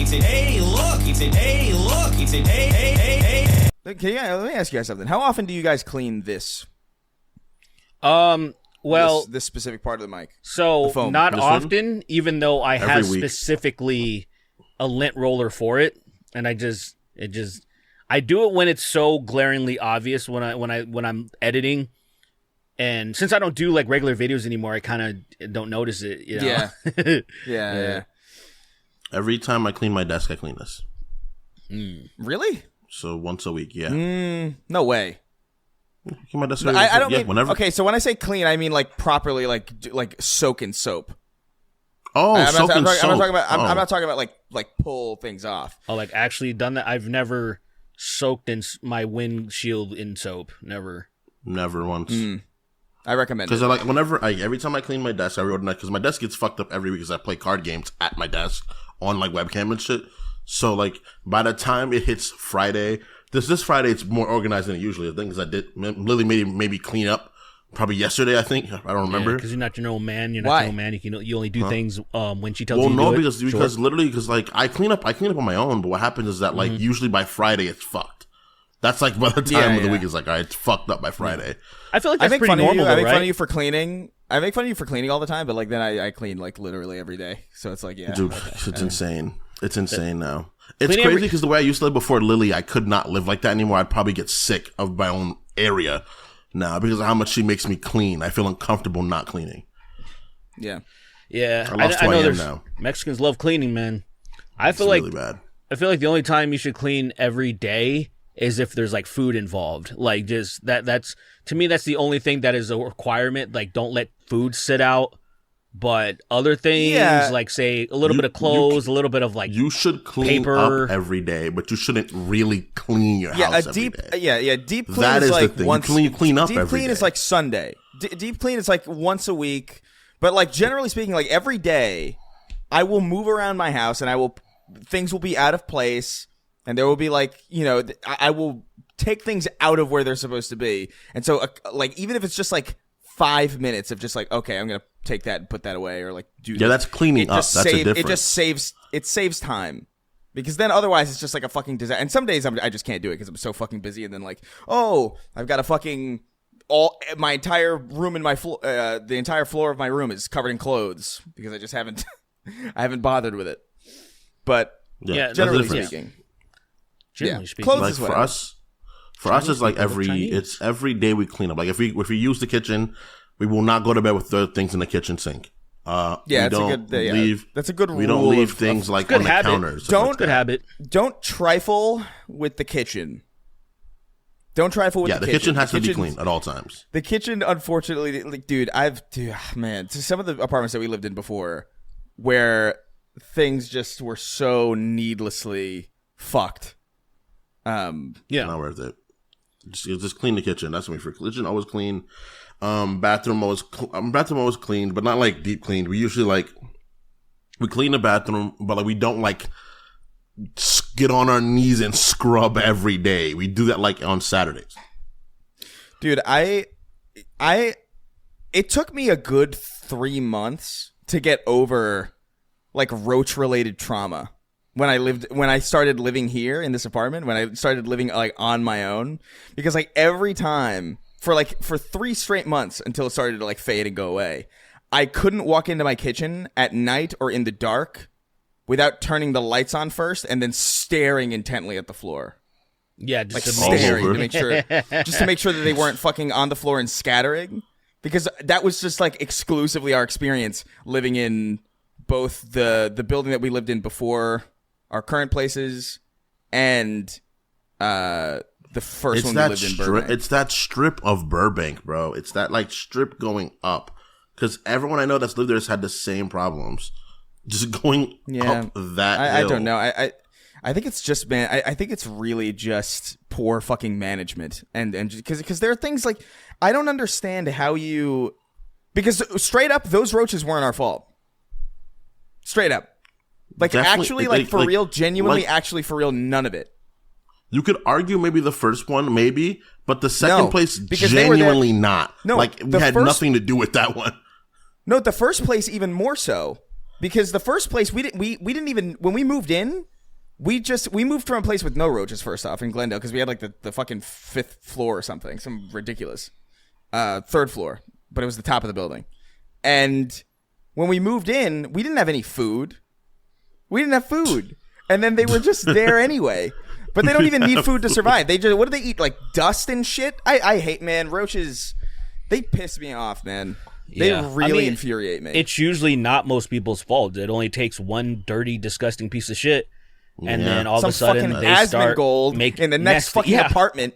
Hey, look. Hey, look. Hey. Let me ask you guys something. How often do you guys clean this? Well, this specific part of the mic. So not often, even though I have week. specifically a lint roller for it, and I do it when it's so glaringly obvious when I'm editing, and since I don't do like regular videos anymore, I kind of don't notice it. You know? Yeah. Every time I clean my desk, I clean this. Really? So once a week, yeah. No way. Clean my desk. I don't mean whenever. Okay, so when I say clean, I mean like properly, like soak in soap. Oh, soap. soap. I'm not talking about like pull things off. Oh, like actually done that? I've never soaked in my windshield in soap. Never once. I recommend it. Because every time I clean my desk, every night, because my desk gets fucked up every week because I play card games at my desk on like webcam and shit. So like by the time it hits Friday, this Friday it's more organized than it usually is. I think because I did Lily maybe clean up probably yesterday. I think I don't remember because you're not your own man. You're not Why? your own man. You only do things when she tells you to do it. because literally because like I clean up on my own. But what happens is that like usually by Friday it's fucked. That's like by the time of the week it's like all right, it's fucked up by Friday. I feel like that's pretty normal. I make right? fun of you for cleaning. I make fun of you for cleaning all the time, but like then I clean like literally every day. So it's like Dude, it's insane. It's insane now. It's crazy because the way I used to live before Lily, I could not live like that anymore. I'd probably get sick of my own area now because of how much she makes me clean. I feel uncomfortable not cleaning. Yeah. I know there's now. Mexicans love cleaning, man. I feel like really bad. I feel like the only time you should clean every day is if there's like food involved. Like just that's to me that's the only thing that is a requirement. Like don't let food sit out. But other things, like say a little bit of clothes, a little bit of like you should clean paper. Up every day, but you shouldn't really clean your house every day. Deep clean that is like the thing. Once you clean up deep every clean day. is like Sunday. Deep clean is like once a week. But like generally speaking, like every day, I will move around my house and things will be out of place, and there will be like I will take things out of where they're supposed to be, and so like even if it's just like 5 minutes of just like okay, I'm gonna take that and put that away or like do that's cleaning up. That's a difference. It just saves time because then otherwise it's just like a fucking disaster. And some days I just can't do it because I'm so fucking busy. And then like I've got a fucking my entire room in my floor, the entire floor of my room is covered in clothes because I just haven't I haven't bothered with it. But generally speaking, clothes like is for us it's like every day we clean up. Like if we use the kitchen. We will not go to bed with the things in the kitchen sink. That's a good rule. We don't leave things like on the counters. Good habit. Don't trifle with the kitchen. Don't trifle with the kitchen. The kitchen has to be clean at all times. The kitchen, unfortunately, like, dude, to some of the apartments that we lived in before, where things just were so needlessly fucked. Not worth it. Just clean the kitchen. That's what we for kitchen always clean. Bathroom always cleaned, but not like deep cleaned. We usually we clean the bathroom, but like we don't like get on our knees and scrub every day. We do that like on Saturdays. Dude, it took me a good 3 months to get over like roach related trauma. When I started living here in this apartment, when I started living like on my own, because like every time for 3 straight months until it started to like fade and go away, I couldn't walk into my kitchen at night or in the dark without turning the lights on first and then staring intently at the floor. Yeah, just like staring to make sure that they weren't fucking on the floor and scattering, because that was just like exclusively our experience living in both the building that we lived in before our current places and the first one we lived in Burbank. It's that strip of Burbank, bro. It's that like strip going up, because everyone I know that's lived there has had the same problems, just going up that hill. I don't know. I think it's just I think it's really just poor fucking management, and because there are things like I don't understand how because straight up those roaches weren't our fault. Straight up, like definitely, actually, like for real, genuinely, actually for real, none of it. You could argue maybe the first one, maybe, but the second place, genuinely not. No, like we had nothing to do with that one. No, the first place even more so, because the first place we didn't even when we moved in, we moved from a place with no roaches first off in Glendale because we had like the fucking 5th floor or something, some ridiculous 3rd floor, but it was the top of the building. And when we moved in, we didn't have any food. And then they were just there anyway. But they don't even need food to survive. They just, what do they eat? Like dust and shit? I hate, man, roaches. They piss me off, man. They really infuriate me. It's usually not most people's fault. It only takes one dirty, disgusting piece of shit, and then all of a sudden they start making in the next fucking apartment.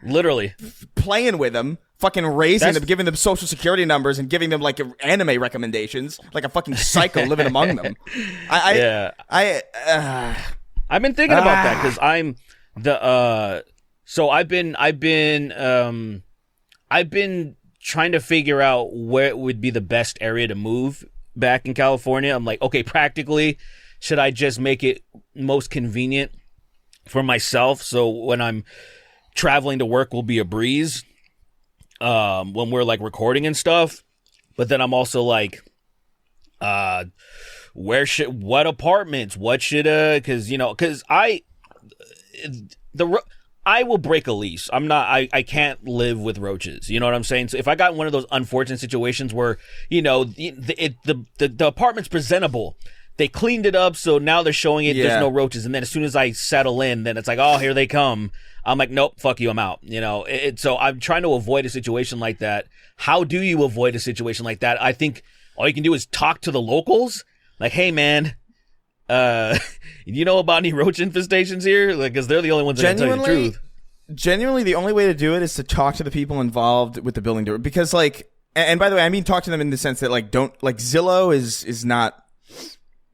Literally playing with them, fucking raising them, giving them social security numbers, and giving them like anime recommendations, like a fucking psycho living among them. I've been thinking about that because I'm so I've been trying to figure out where would be the best area to move back in California. I'm like, okay, practically, should I just make it most convenient for myself so when I'm traveling to work will be a breeze when we're like recording and stuff? But then I'm also like, what apartments? What should because I will break a lease. I can't live with roaches. You know what I'm saying? So if I got one of those unfortunate situations where, the apartment's presentable, they cleaned it up, so now they're showing it, there's no roaches. And then as soon as I settle in, then it's like, oh, here they come. I'm like, nope, fuck you, I'm out. So I'm trying to avoid a situation like that. How do you avoid a situation like that? I think all you can do is talk to the locals. Like, hey, man, you know about any roach infestations here? Like, because they're the only ones that can tell you the truth. Genuinely, the only way to do it is to talk to the people involved with the building. Because, like, and by the way, I mean talk to them in the sense that, like, Zillow's not.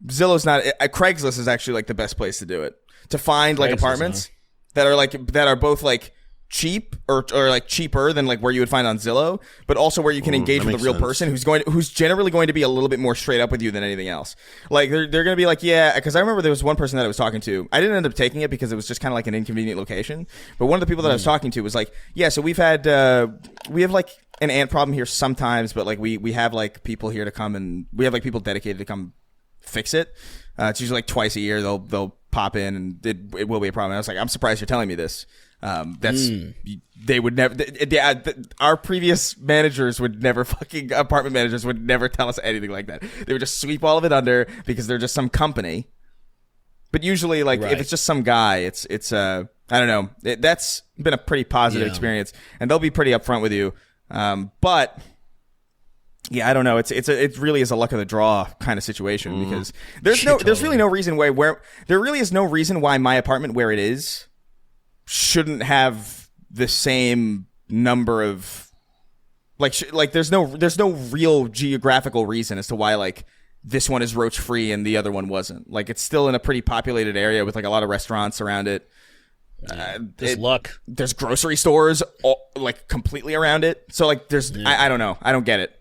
Craigslist is actually like the best place to do it. To find like apartments that are both like cheap or like cheaper than like where you would find on Zillow, but also where you can engage with a real person who's generally going to be a little bit more straight up with you than anything else. Like they're going to be like, yeah, because I remember there was one person that I was talking to. I didn't end up taking it because it was just kind of like an inconvenient location. But one of the people that I was talking to was like, yeah, so we have like an ant problem here sometimes, but like we have like people here to come and we have like people dedicated to come fix it. It's usually like twice a year they'll pop in and it will be a problem. And I was like, I'm surprised you're telling me this. They would never. Our previous apartment managers would never tell us anything like that. They would just sweep all of it under because they're just some company. But usually, like if it's just some guy, it's I don't know. That's been a pretty positive experience, and they'll be pretty upfront with you. But yeah, I don't know. It really is a luck of the draw kind of situation because there's really no reason why my apartment where it is shouldn't have the same number of like there's no real geographical reason as to why like this one is roach free and the other one wasn't. Like it's still in a pretty populated area with like a lot of restaurants around it. Luck. There's grocery stores like completely around it. So like there's I don't know. I don't get it.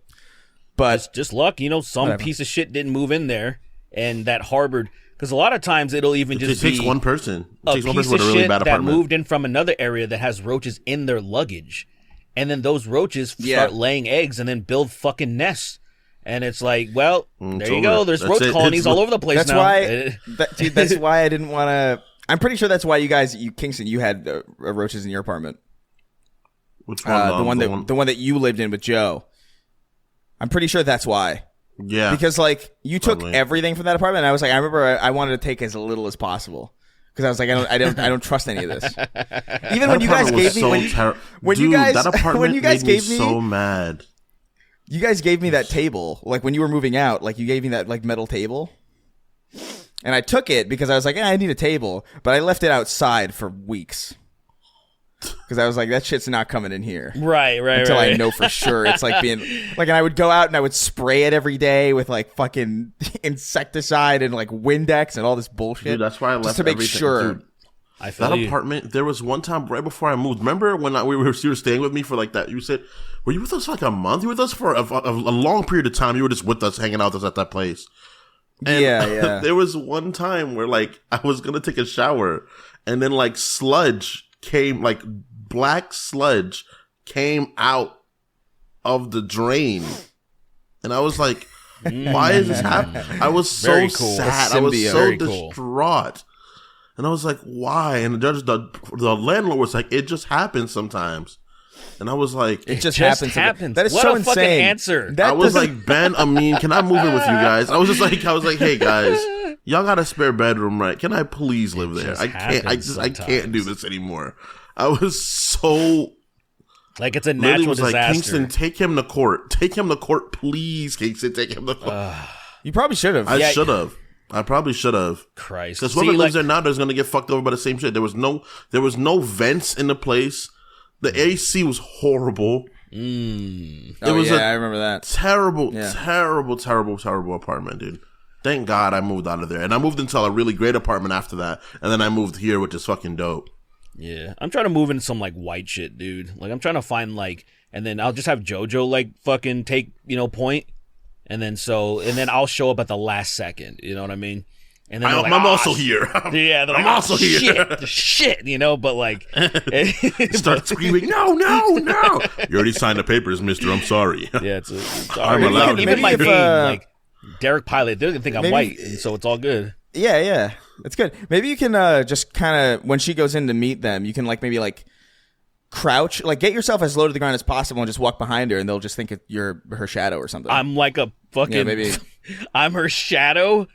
But it's just luck, some piece of shit didn't move in there and that harbored. Because a lot of times it'll even just takes one person. It takes one person with a really bad apartment that moved in from another area that has roaches in their luggage, and then those roaches start laying eggs and then build fucking nests. And it's like, well, there you go. There's roach colonies all over the place now. That's why I didn't want to. I'm pretty sure that's why Kingston, you had roaches in your apartment. Which one? The one that you lived in with Joe. I'm pretty sure that's why. Yeah. Because, like, you took everything from that apartment, and I was like, I remember I wanted to take as little as possible. Because I was like, I don't trust any of this. Even when you guys gave me... that apartment made me so mad. You guys gave me that table, like, when you were moving out, like, you gave me that, like, metal table. And I took it because I was like, I need a table. But I left it outside for weeks. Because I was like, that shit's not coming in here. Right. Until I know for sure. It's like being... Like, and I would go out and I would spray it every day with, like, fucking insecticide and, like, Windex and all this bullshit. Dude, that's why I left just to make everything. sure. Dude, that apartment, there was one time right before I moved. Remember when you were staying with me for, like, that? You said, were you with us for, like, a month? You were with us for a long period of time. You were just with us, hanging out with us at that place. And yeah. There was one time where, like, I was going to take a shower and then, like, sludge came, like, black sludge came out of the drain. And I was like, why is this happening? I was so sad. I was so distraught. And I was like, why? And the landlord was like, it just happens sometimes. And I was like, it just happens. That is what so a insane. Fucking answer. I was like, Ben, Amin, can I move in with you guys? I was like, hey guys, y'all got a spare bedroom, right? Can I please live there? I can't do this anymore. I was so like it's a natural disaster. Like, Kingston, take him to court. Take him to court, please, Kingston. Take him to court. You probably should have. I should have. I probably should have. Christ, because whoever lives there now is gonna get fucked over by the same shit. There was no vents in the place. The AC was horrible. I remember that. Terrible apartment, dude. Thank God I moved out of there. And I moved into a really great apartment after that. And then I moved here, which is fucking dope. Yeah. I'm trying to move into some, like, white shit, dude. Like, I'm trying to find, like, and then I'll just have JoJo, like, fucking take, point. And then I'll show up at the last second. You know what I mean? And then I'm also here. Yeah, I'm also here. Shit, but like start screaming, no. You already signed the papers, mister. I'm sorry. Yeah, it's I'm allowed. Even my name, like Derrick Pilot, they're gonna think I'm white, and so it's all good. Yeah, it's good. Maybe you can just kind of when she goes in to meet them, you can maybe crouch, get yourself as low to the ground as possible, and just walk behind her, and they'll just think you're her shadow or something. I'm like a fucking. Maybe I'm her shadow.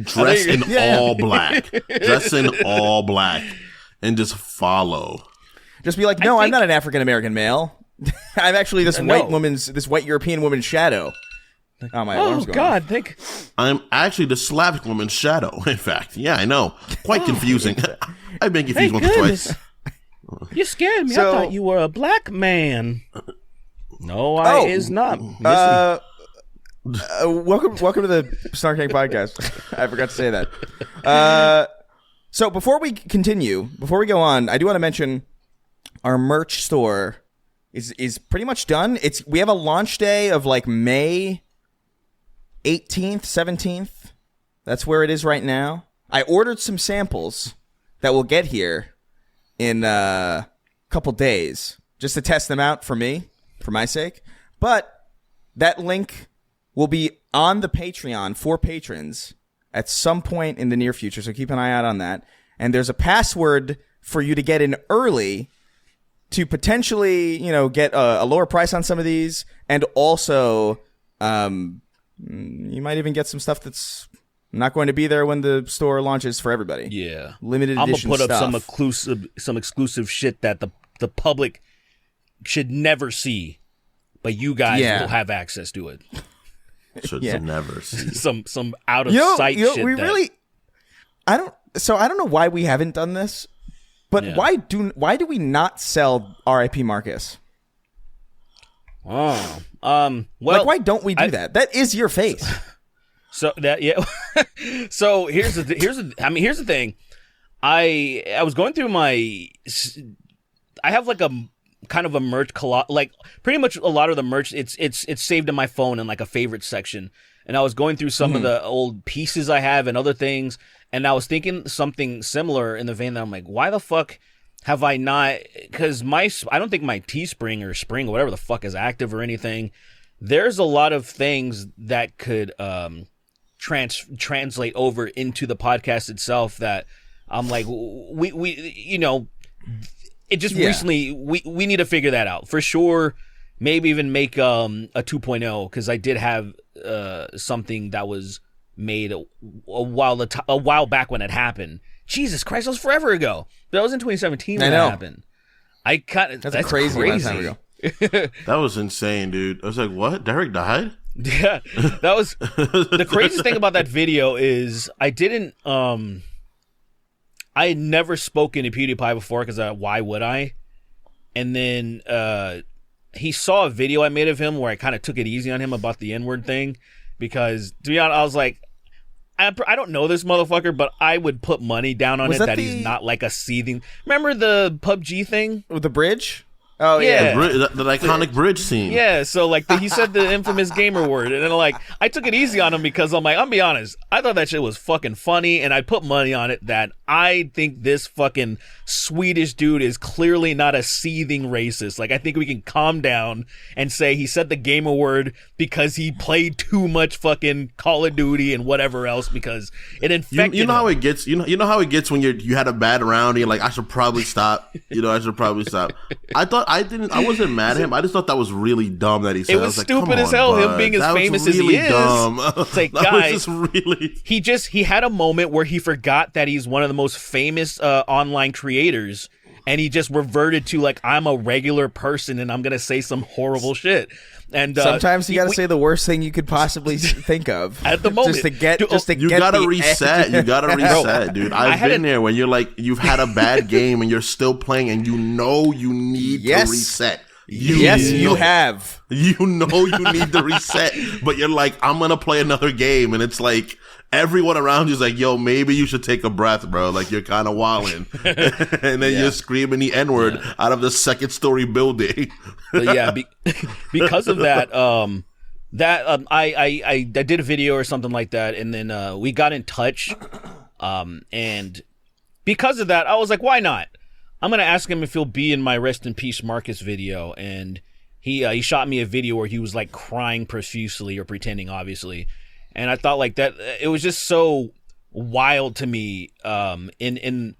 Dress in all black. Dress in all black. And just follow. Just be like, no, I'm not an African American male. I'm actually this white European woman's shadow. Oh, my arm's going God, I'm actually the Slavic woman's shadow, in fact. Yeah, I know. Quite confusing. I've been confused once or twice. You scared me. I thought you were a black man. No, I is not. Welcome to the Snark podcast. I forgot to say that. So before we go on, I do want to mention our merch store is pretty much done. We have a launch day of May 18th, 17th. That's where it is right now. I ordered some samples that will get here in a couple days just to test them out for my sake. But that link will be on the Patreon for patrons at some point in the near future, so keep an eye out on that. And there's a password for you to get in early to potentially, get a lower price on some of these, and also you might even get some stuff that's not going to be there when the store launches for everybody. Yeah, limited edition I'm gonna put stuff. up some exclusive shit that the public should never see, but you guys will have access to it. Should never see some out of sight shit. I don't know why we haven't done this, but why do we not sell R.I.P. Marcus? Oh, why don't we do that? That is your face. So So here's the thing. I was going through I have a kind of a merch pretty much a lot of the merch it's saved in my phone in a favorite section, and I was going through some of the old pieces I have and other things, and I was thinking something similar in the vein that I'm like, why the fuck have I not, because I don't think my Teespring or Spring or whatever the fuck is active or anything. There's a lot of things that could translate over into the podcast itself that I'm like, it just recently, we need to figure that out for sure. Maybe even make a 2.0, because I did have something that was made a while back when it happened. Jesus Christ, that was forever ago. That was in 2017 when it happened. That's crazy. Time ago. That was insane, dude. I was like, what? Derrick died? Yeah, that was the craziest thing about that video is I had never spoken to PewDiePie before, because why would I? And then he saw a video I made of him where I kind of took it easy on him about the N-word thing, because to be honest, I was like, I don't know this motherfucker, but I would put money down on that he's not a seething. Remember the PUBG thing with the bridge? Oh yeah, the iconic bridge scene. Yeah, so he said the infamous gamer word, and then I took it easy on him because I'm like, I'll be honest, I thought that shit was fucking funny, and I put money on it that I think this fucking Swedish dude is clearly not a seething racist. Like, I think we can calm down and say he said the gamer word because he played too much fucking Call of Duty and whatever else because it infected you know him. how it gets. You know how it gets when you had a bad round and you're like, I should probably stop. I should probably stop. I wasn't mad at him. I just thought that was really dumb that he said. It was like, stupid as hell. Him being as famous as he is. Dumb. It's like, guys, he had a moment where he forgot that he's one of the most famous online creators, and he just reverted to like, I'm a regular person and I'm gonna say some horrible shit. And sometimes you gotta say the worst thing you could possibly think of at the moment. You gotta reset. You gotta reset, dude. I've been there when you're like, you've had a bad game and you're still playing, and you know you need to reset. You have. You know you need to reset, but you're like, I'm gonna play another game, and it's like everyone around you is like, yo, maybe you should take a breath, bro. Like, you're kind of walding. And then you're screaming the N-word out of the second story building. But yeah, because of that, I did a video or something like that, and then we got in touch, and because of that, I was like, why not? I'm gonna ask him if he'll be in my Rest in Peace Marcus video, and he shot me a video where he was like crying profusely, or pretending, obviously, and I thought like that it was just so wild to me. In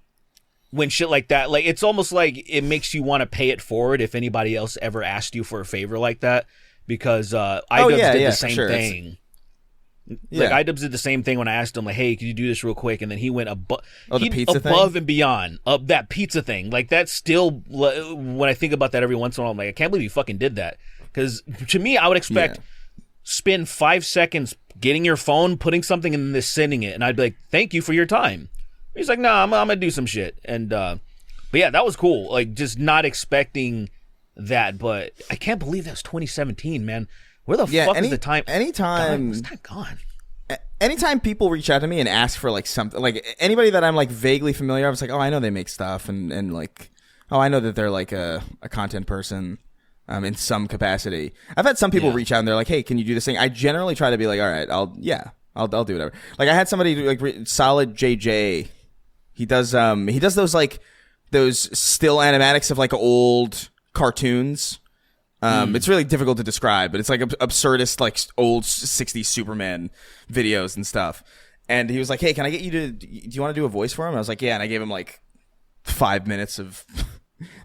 when shit like that, like, it's almost like it makes you want to pay it forward if anybody else ever asked you for a favor like that, because iDubbbz did the same thing. Like, iDubbbz did the same thing when I asked him, like, hey, could you do this real quick? And then he went above and beyond that pizza thing. Like, that's still, when I think about that every once in a while, I'm like, I can't believe you fucking did that. Because to me, I would expect spend 5 seconds getting your phone, putting something, and then sending it, and I'd be like, thank you for your time. He's like, no, I'm gonna do some shit. And but yeah, that was cool. Like, just not expecting that, but I can't believe that was 2017, man. Where the fuck is the time? Where's time gone? Anytime people reach out to me and ask for like something, like anybody that I'm like vaguely familiar, I was like, oh, I know they make stuff, and like, oh, I know that they're like a content person in some capacity. I've had some people reach out and they're like, hey, can you do this thing? I generally try to be like, all right, I'll do whatever. Like, I had somebody do, like, Solid JJ. He does those like those still animatics of like old cartoons. It's really difficult to describe, but it's like absurdist, like old 60s Superman videos and stuff. And he was like, hey, can I get you to, do you want to do a voice for him? I was like, yeah. And I gave him like 5 minutes of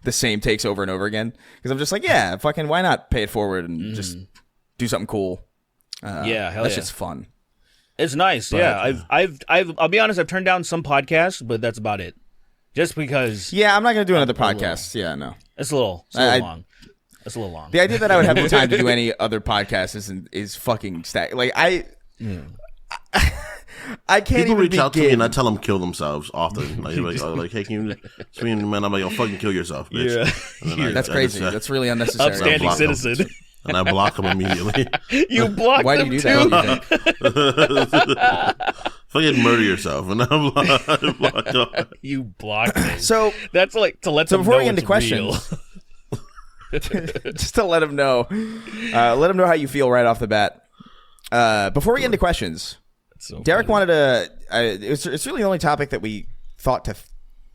the same takes over and over again. Because I'm just like, yeah, fucking, why not pay it forward and just do something cool? That's just fun. It's nice. But, I'll be honest, I've turned down some podcasts, but that's about it. Just because. Yeah, I'm not going to do another podcast. Yeah, no. It's a little long. It's a little long. The idea that I would have the time to do any other podcast is fucking stack. Like, I can't People even reach out to me and I tell them kill themselves often. Like, hey, can you swing, man? I'm like, yo, fucking kill yourself, bitch. Yeah. That's crazy. That's really unnecessary. Upstanding citizen. And I block them immediately. You block Why them do you too? do that? Fucking murder yourself, and I'm blocked off. You block me. So that's like to let them before know we get into questions, just to let them know how you feel right off the bat. Before we get into questions, Derrick wanted to. It's really the only topic that we thought to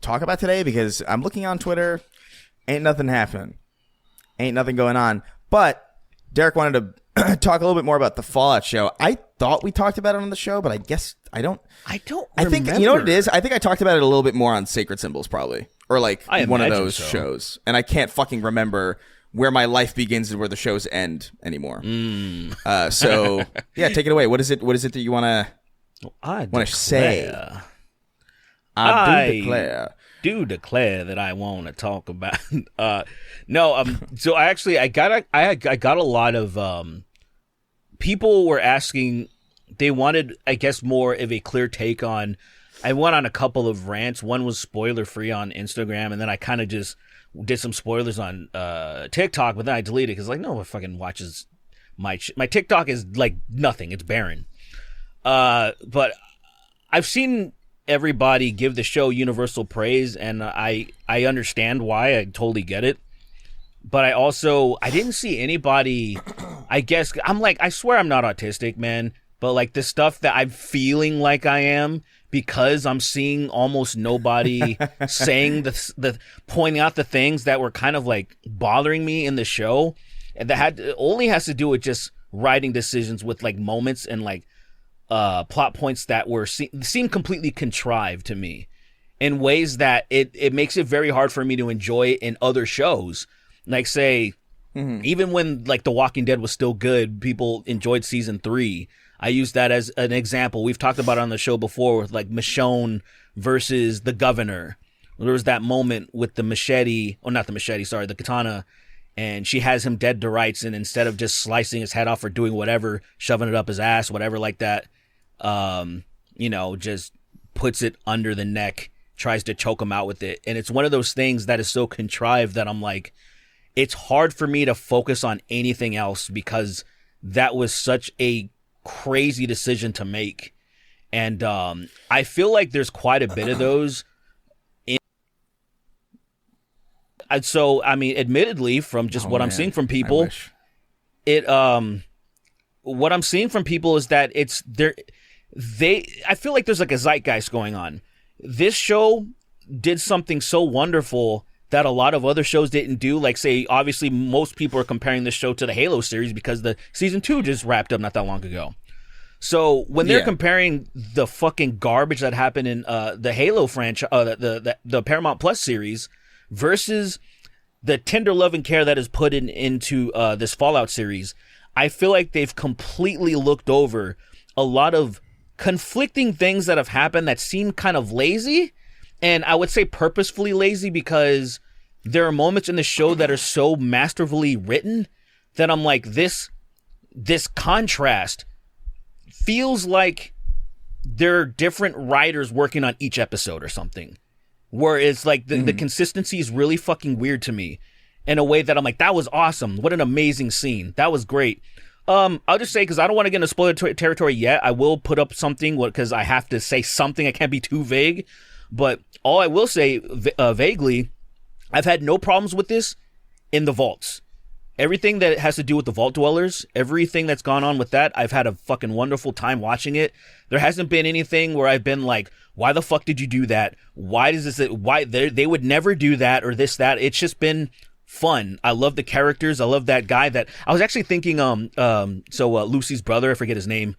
talk about today, because I'm looking on Twitter, ain't nothing happening, ain't nothing going on. But Derrick wanted to talk a little bit more about the Fallout show. I thought we talked about it on the show, but I guess I don't. I think, you know what it is? I think I talked about it a little bit more on Sacred Symbols, probably. Or like one of those shows. And I can't fucking remember where my life begins and where the shows end anymore. So yeah, take it away. What is it that you want to say? I do declare that I want to talk about. So I got a lot of people were asking. They wanted, I guess, more of a clear take on. I went on a couple of rants. One was spoiler free on Instagram, and then I kind of just did some spoilers on TikTok, but then I deleted it because like, no one fucking watches my TikTok is like nothing. It's barren. But I've seen everybody give the show universal praise, and I understand why. I totally get it. But I didn't see anybody, I guess, I swear I'm not autistic, man, but like the stuff that I'm feeling like I am, because I'm seeing almost nobody saying the pointing out the things that were kind of like bothering me in the show, and that only has to do with just writing decisions with like moments and like plot points that were seem completely contrived to me in ways that it makes it very hard for me to enjoy in other shows. Like say, even when like The Walking Dead was still good, people enjoyed season 3. I use that as an example. We've talked about it on the show before with like Michonne versus the governor. There was that moment with the machete, or not the machete, sorry, the katana, and she has him dead to rights, and instead of just slicing his head off or doing whatever, shoving it up his ass, whatever like that, just puts it under the neck, tries to choke him out with it. And it's one of those things that is so contrived that I'm like, it's hard for me to focus on anything else because that was such a crazy decision to make. And I feel like there's quite a bit of those. So, I mean, admittedly, from just what I'm seeing from people, what I'm seeing from people is that I feel like there's like a zeitgeist going on. This show did something so wonderful that a lot of other shows didn't do. Like, say, obviously, most people are comparing this show to the Halo series because the season 2 just wrapped up not that long ago. So when they're comparing the fucking garbage that happened in the Halo franchise, the Paramount Plus series, versus the tender love and care that is put into this Fallout series, I feel like they've completely looked over a lot of conflicting things that have happened that seem kind of lazy. And I would say purposefully lazy, because there are moments in the show that are so masterfully written that I'm like, this contrast feels like there are different writers working on each episode or something, where it's like the consistency is really fucking weird to me in a way that I'm like, that was awesome. What an amazing scene. That was great. I'll just say, because I don't want to get into spoiler territory yet, I will put up something because I have to say something. I can't be too vague. But all I will say vaguely, I've had no problems with this in the vaults. Everything that has to do with the vault dwellers, everything that's gone on with that, I've had a fucking wonderful time watching it. There hasn't been anything where I've been like, why the fuck did you do that? Why does this, why they would never do that or this, that. It's just been fun. I love the characters. I love that guy that I was actually thinking, Lucy's brother, I forget his name.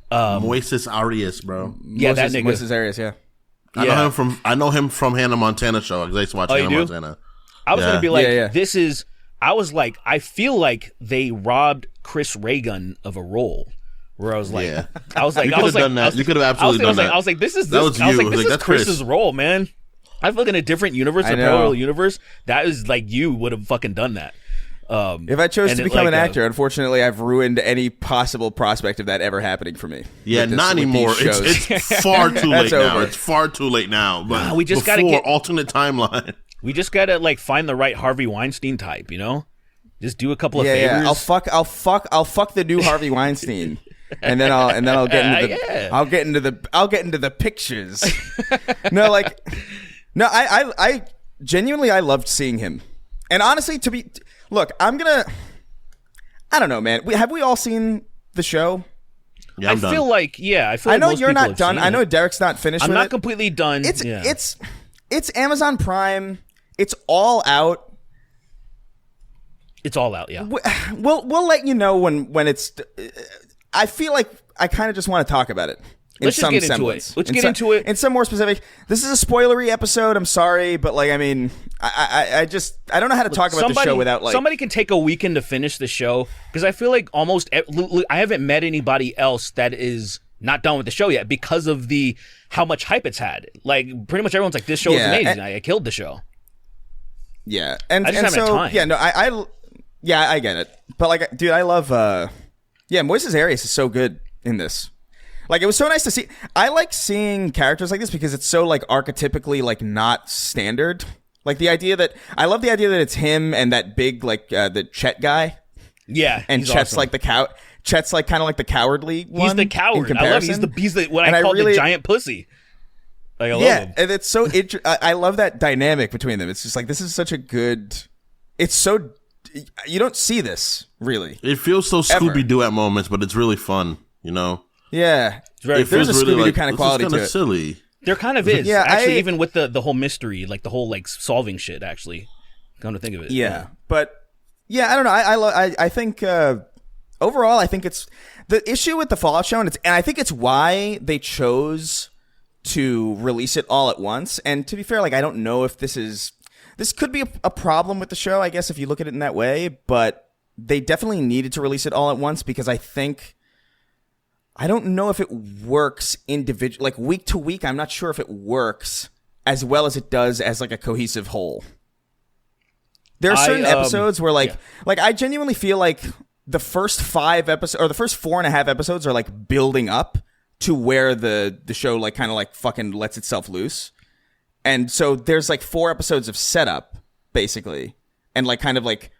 Moises Arias, bro. Yeah, that nigga. Moises Arias, yeah. I know him from Hannah Montana show, because I used to watch Hannah Montana. I was gonna be like, this is, I was like, I feel like they robbed Chris Reagan of a role. Where I was like, you could have done that. You could have absolutely done that. I was like, this is Chris's role, man. I feel like in a different universe, a parallel universe, that is like, you would have fucking done that. If I chose to become an actor, unfortunately, I've ruined any possible prospect of that ever happening for me. Yeah, not anymore. It's far too late now. It's far too late now. But we just gotta get alternate timeline. We just gotta like find the right Harvey Weinstein type, you know? Just do a couple of favors. Yeah. I'll fuck the new Harvey Weinstein, and then I'll get into the pictures. I genuinely I loved seeing him, and honestly, look, I don't know, man. Have we all seen the show? Yeah, I feel like I know you're not done. I know Derrick's not finished. I'm with not it. completely done. It's Amazon Prime. It's all out. It's all out. Yeah. We'll let you know when it's. I feel like I kind of just want to talk about it. Let's just get into it. Let's get into it. In some more specific. This is a spoilery episode. I'm sorry, but like, I mean, I don't know how to talk about the show without like. Somebody can take a weekend to finish the show, because I feel like I haven't met anybody else that is not done with the show yet because of how much hype it's had. Like, pretty much everyone's like, this show is amazing. I killed the show. Yeah, I just haven't had time. I get it. But like, dude, I love. Moises Arias is so good in this. Like, it was so nice to see. I like seeing characters like this because it's so like archetypically like not standard. Like I love the idea that it's him and that big like the Chet guy. Yeah, and Chet's awesome. Like the Chet's like kind of like the cowardly one. He's the coward. I love him. He's the what I call the giant pussy. Like, I love him. And it's so I love that dynamic between them. It's just like, this is such a good. It's so you don't see this really. It feels so Scooby-Doo at moments, but it's really fun. You know. Yeah, there's a Scooby-Doo really kind of quality to it. Silly. There kind of is. Yeah, actually, even with the whole mystery, like the whole like solving shit. Actually, come to think of it. Yeah, but yeah, I don't know. I think overall, I think it's the issue with the Fallout show, and I think it's why they chose to release it all at once. And to be fair, like I don't know if this could be a problem with the show, I guess, if you look at it in that way. But they definitely needed to release it all at once because I don't know if it works like week to week. I'm not sure if it works as well as it does as like a cohesive whole. There are certain episodes where like I genuinely feel like the first 5 episodes or the first 4.5 episodes are like building up to where the show like kind of like fucking lets itself loose. And so there's like 4 episodes of setup basically. And like kind of like,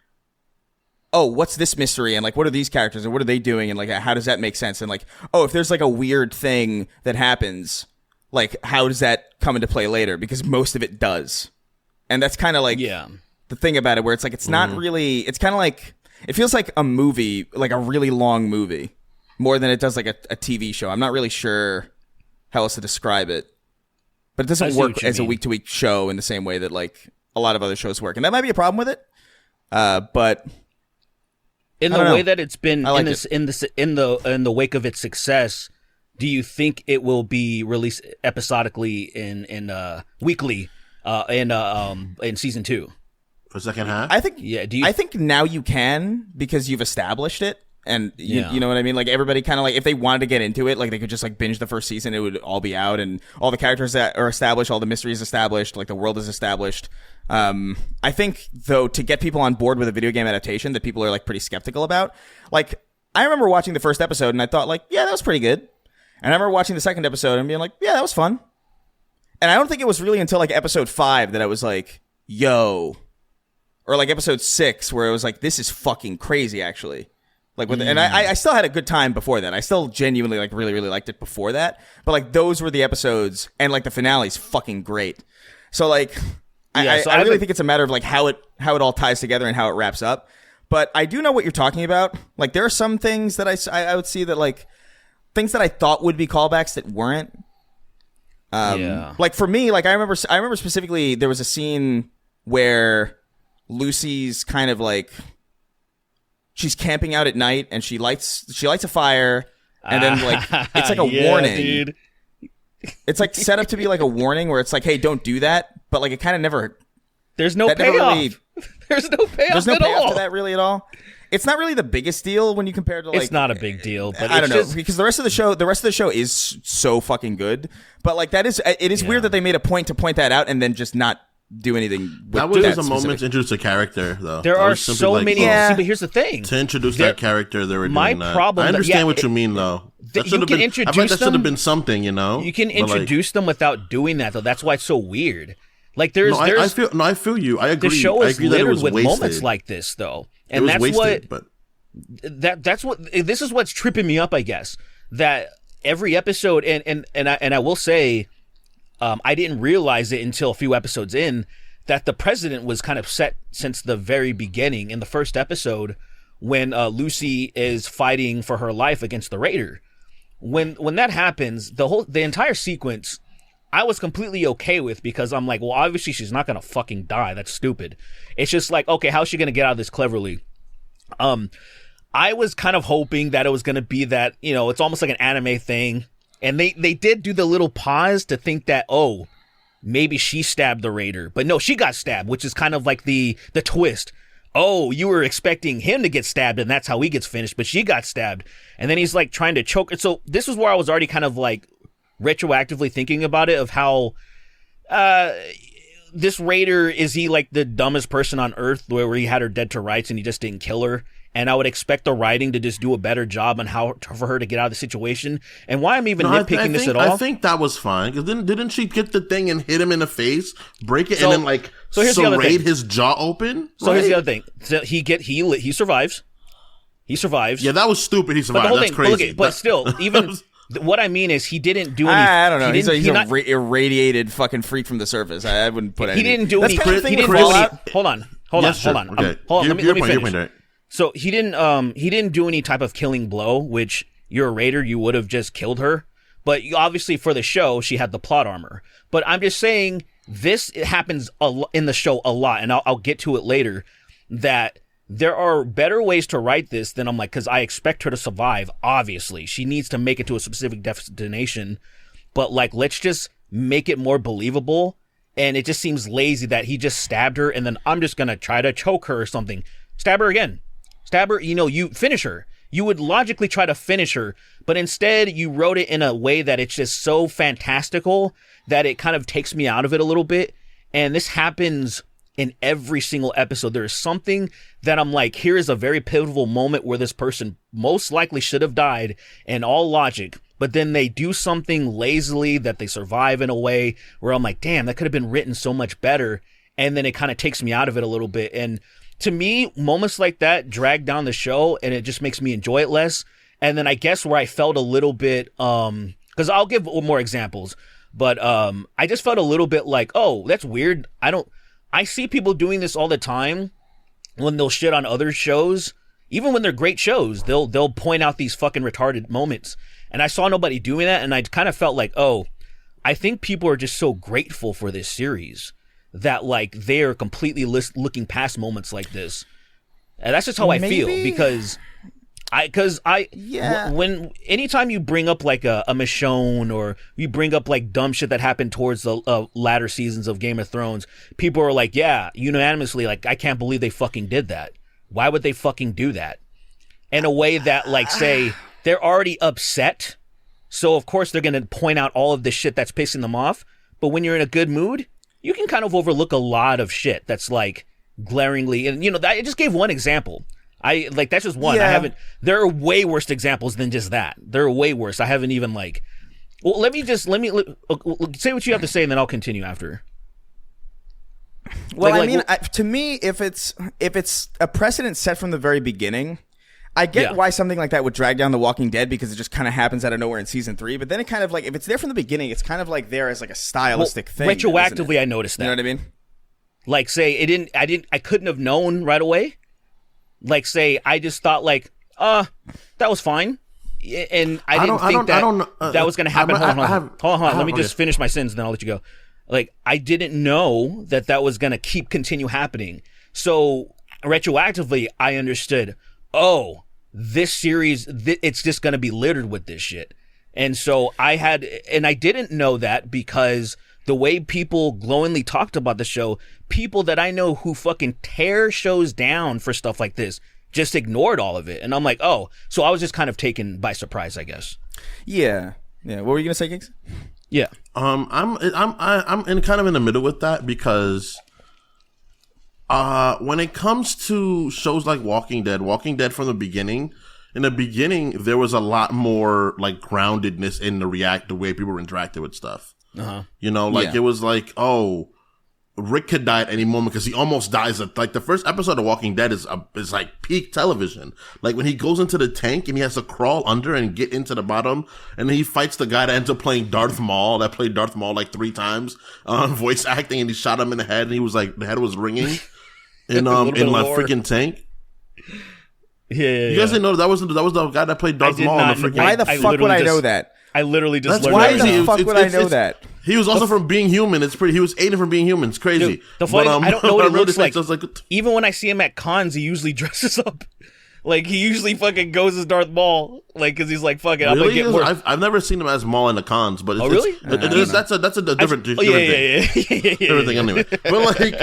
oh, what's this mystery? And like, what are these characters and what are they doing? And like, how does that make sense? And like, oh, if there's like a weird thing that happens, like, how does that come into play later? Because most of it does. And that's kind of like the thing about it where it's like, it's not really, it's kind of like, it feels like a movie, like a really long movie more than it does like a TV show. I'm not really sure how else to describe it, but it doesn't work as a week to week show in the same way that like a lot of other shows work. And that might be a problem with it. But in the way that it's been in the wake of its success, do you think it will be released episodically in weekly in season 2 for second half? I think I think now you can because you've established it, and you know what I mean. Like everybody kind of like if they wanted to get into it, like they could just like binge the first season. It would all be out, and all the characters that are established, all the mysteries established, like the world is established. I think though to get people on board with a video game adaptation that people are like pretty skeptical about. Like I remember watching the first episode and I thought like, yeah, that was pretty good. And I remember watching the second episode and being like, yeah, that was fun. And I don't think it was really until like episode 5 that I was like, yo, or like episode 6 where it was like, this is fucking crazy actually. Like with and I still had a good time before that. I still genuinely like really, really liked it before that. But like those were the episodes and like the finale's fucking great. So like I really think it's a matter of like how it all ties together and how it wraps up. But I do know what you're talking about. Like there are some things that I would see that like things that I thought would be callbacks that weren't. Like for me, like I remember specifically there was a scene where Lucy's kind of like she's camping out at night and she lights a fire and then like it's like a warning. Dude. It's like set up to be like a warning where it's like, hey, don't do that. But like it kind of never. There's no payoff. There's no payoff to that really at all. It's not really the biggest deal when you compare to like. It's not a big deal, but I don't know because the rest of the show is so fucking good. But like it is weird that they made a point to point that out and then just not do anything. With that was a moment to introduce a character, though. There are so like, many. Yeah. But here's the thing: to introduce that character, they were doing my that. problem. I understand what you mean, though. That you can introduce I feel like that should have been something, you know. You can introduce them without doing that, though. That's why it's so weird. Like there's, I feel you. I agree. The show is littered with wasted. Moments like this, though, and that's wasted, what. But that's what. This is what's tripping me up, I guess. That every episode, and I will say, I didn't realize it until a few episodes in that the president was kind of set since the very beginning in the first episode when Lucy is fighting for her life against the raider. When that happens, the entire sequence, I was completely okay with because I'm like, well, obviously she's not gonna fucking die. That's stupid. It's just like, okay, how's she gonna get out of this cleverly? I was kind of hoping that it was gonna be that, you know, it's almost like an anime thing, and they did do the little pause to think that, oh, maybe she stabbed the raider, but no, she got stabbed, which is kind of like the twist. Oh, you were expecting him to get stabbed and that's how he gets finished, but she got stabbed. And then he's like trying to choke her. So this was where I was already kind of like retroactively thinking about it of how this raider, is he like the dumbest person on earth where he had her dead to rights and he just didn't kill her? And I would expect the writing to just do a better job on how for her to get out of the situation. And why I'm even nitpicking this at all. I think that was fine because didn't she get the thing and hit him in the face, break it, and then like serrate his jaw open? So here's the other thing. So he survives. He survives. Yeah, that was stupid. He survived. That's crazy. But still, even what I mean is he didn't do any. I don't know. He's an irradiated fucking freak from the surface. I wouldn't put any. He didn't do any. He didn't do any. Hold on. Okay. Hold on. Let me finish. So he didn't do any type of killing blow, which you're a raider, you would have just killed her. But obviously for the show, she had the plot armor. But I'm just saying this happens in the show a lot, and I'll get to it later, that there are better ways to write this than I'm like, because I expect her to survive, obviously. She needs to make it to a specific destination. But like, let's just make it more believable. And it just seems lazy that he just stabbed her, and then I'm just going to try to choke her or something. Stab her again. Stab her, you finish her. You would logically try to finish her, but instead you wrote it in a way that it's just so fantastical that it kind of takes me out of it a little bit. And this happens in every single episode. There is something that I'm like, here is a very pivotal moment where this person most likely should have died in all logic, but then they do something lazily that they survive in a way where I'm like, damn, that could have been written so much better. And then it kind of takes me out of it a little bit. And to me, moments like that drag down the show, and it just makes me enjoy it less. And then I guess where I felt a little bit, because I'll give more examples, but I just felt a little bit like, oh, that's weird. I see people doing this all the time when they'll shit on other shows. Even when they're great shows, they'll point out these fucking retarded moments. And I saw nobody doing that, and I kind of felt like, oh, I think people are just so grateful for this series that like they are completely looking past moments like this. And that's just how I feel, because when anytime you bring up like a Michonne, or you bring up like dumb shit that happened towards the latter seasons of Game of Thrones, people are like, yeah, unanimously, like, I can't believe they fucking did that. Why would they fucking do that? In a way that like, say, they're already upset, so of course they're gonna point out all of the shit that's pissing them off. But when you're in a good mood, you can kind of overlook a lot of shit that's like glaringly, and I just gave one example. That's just one. Yeah. There are way worse examples than just that. There are way worse. I haven't even let me say what you have to say, and then I'll continue after. Well, to me, if it's a precedent set from the very beginning, I get why something like that would drag down The Walking Dead, because it just kind of happens out of nowhere in season 3. But then it kind of like, if it's there from the beginning, it's kind of like there as like a stylistic thing. Retroactively, I noticed that. You know what I mean? Like, say I couldn't have known right away. Like, say I just thought like, that was fine, and I didn't think that was going to happen. Hold on. Let me just finish my sentence, then I'll let you go. Like, I didn't know that was going to continue happening. So retroactively, I understood, oh, this series, it's just going to be littered with this shit. And so I didn't know that, because the way people glowingly talked about the show, people that I know who fucking tear shows down for stuff like this just ignored all of it. And I'm like, oh, so I was just kind of taken by surprise, I guess. Yeah. What were you going to say, Kings? Yeah. I'm kind of in the middle with that, because when it comes to shows like Walking Dead from the beginning, in the beginning there was a lot more like groundedness in the way people were interacting with stuff. Uh-huh. It was like, oh, Rick could die at any moment, because he almost dies. Like, the first episode of Walking Dead is like peak television. Like, when he goes into the tank and he has to crawl under and get into the bottom, and then he fights the guy that ends up playing Darth Maul, that played Darth Maul like 3 times on voice acting, and he shot him in the head, and he was like, the head was ringing in like freaking tank. Yeah. You guys didn't know that was the guy that played Darth Maul. Why the fuck would I know that? I literally just learned why that. the fuck would I know that? He was also from Being Human. He was Aiden from Being Human. It's crazy. Dude, the funny, I don't know what it looks like. Like. Even when I see him at cons, he usually dresses up. Like, he usually fucking goes as Darth Maul. Like, because he's like, fuck it, I'm gonna get more. I've never seen him as Maul in the cons, but really? That's a different thing. Different thing anyway. But like,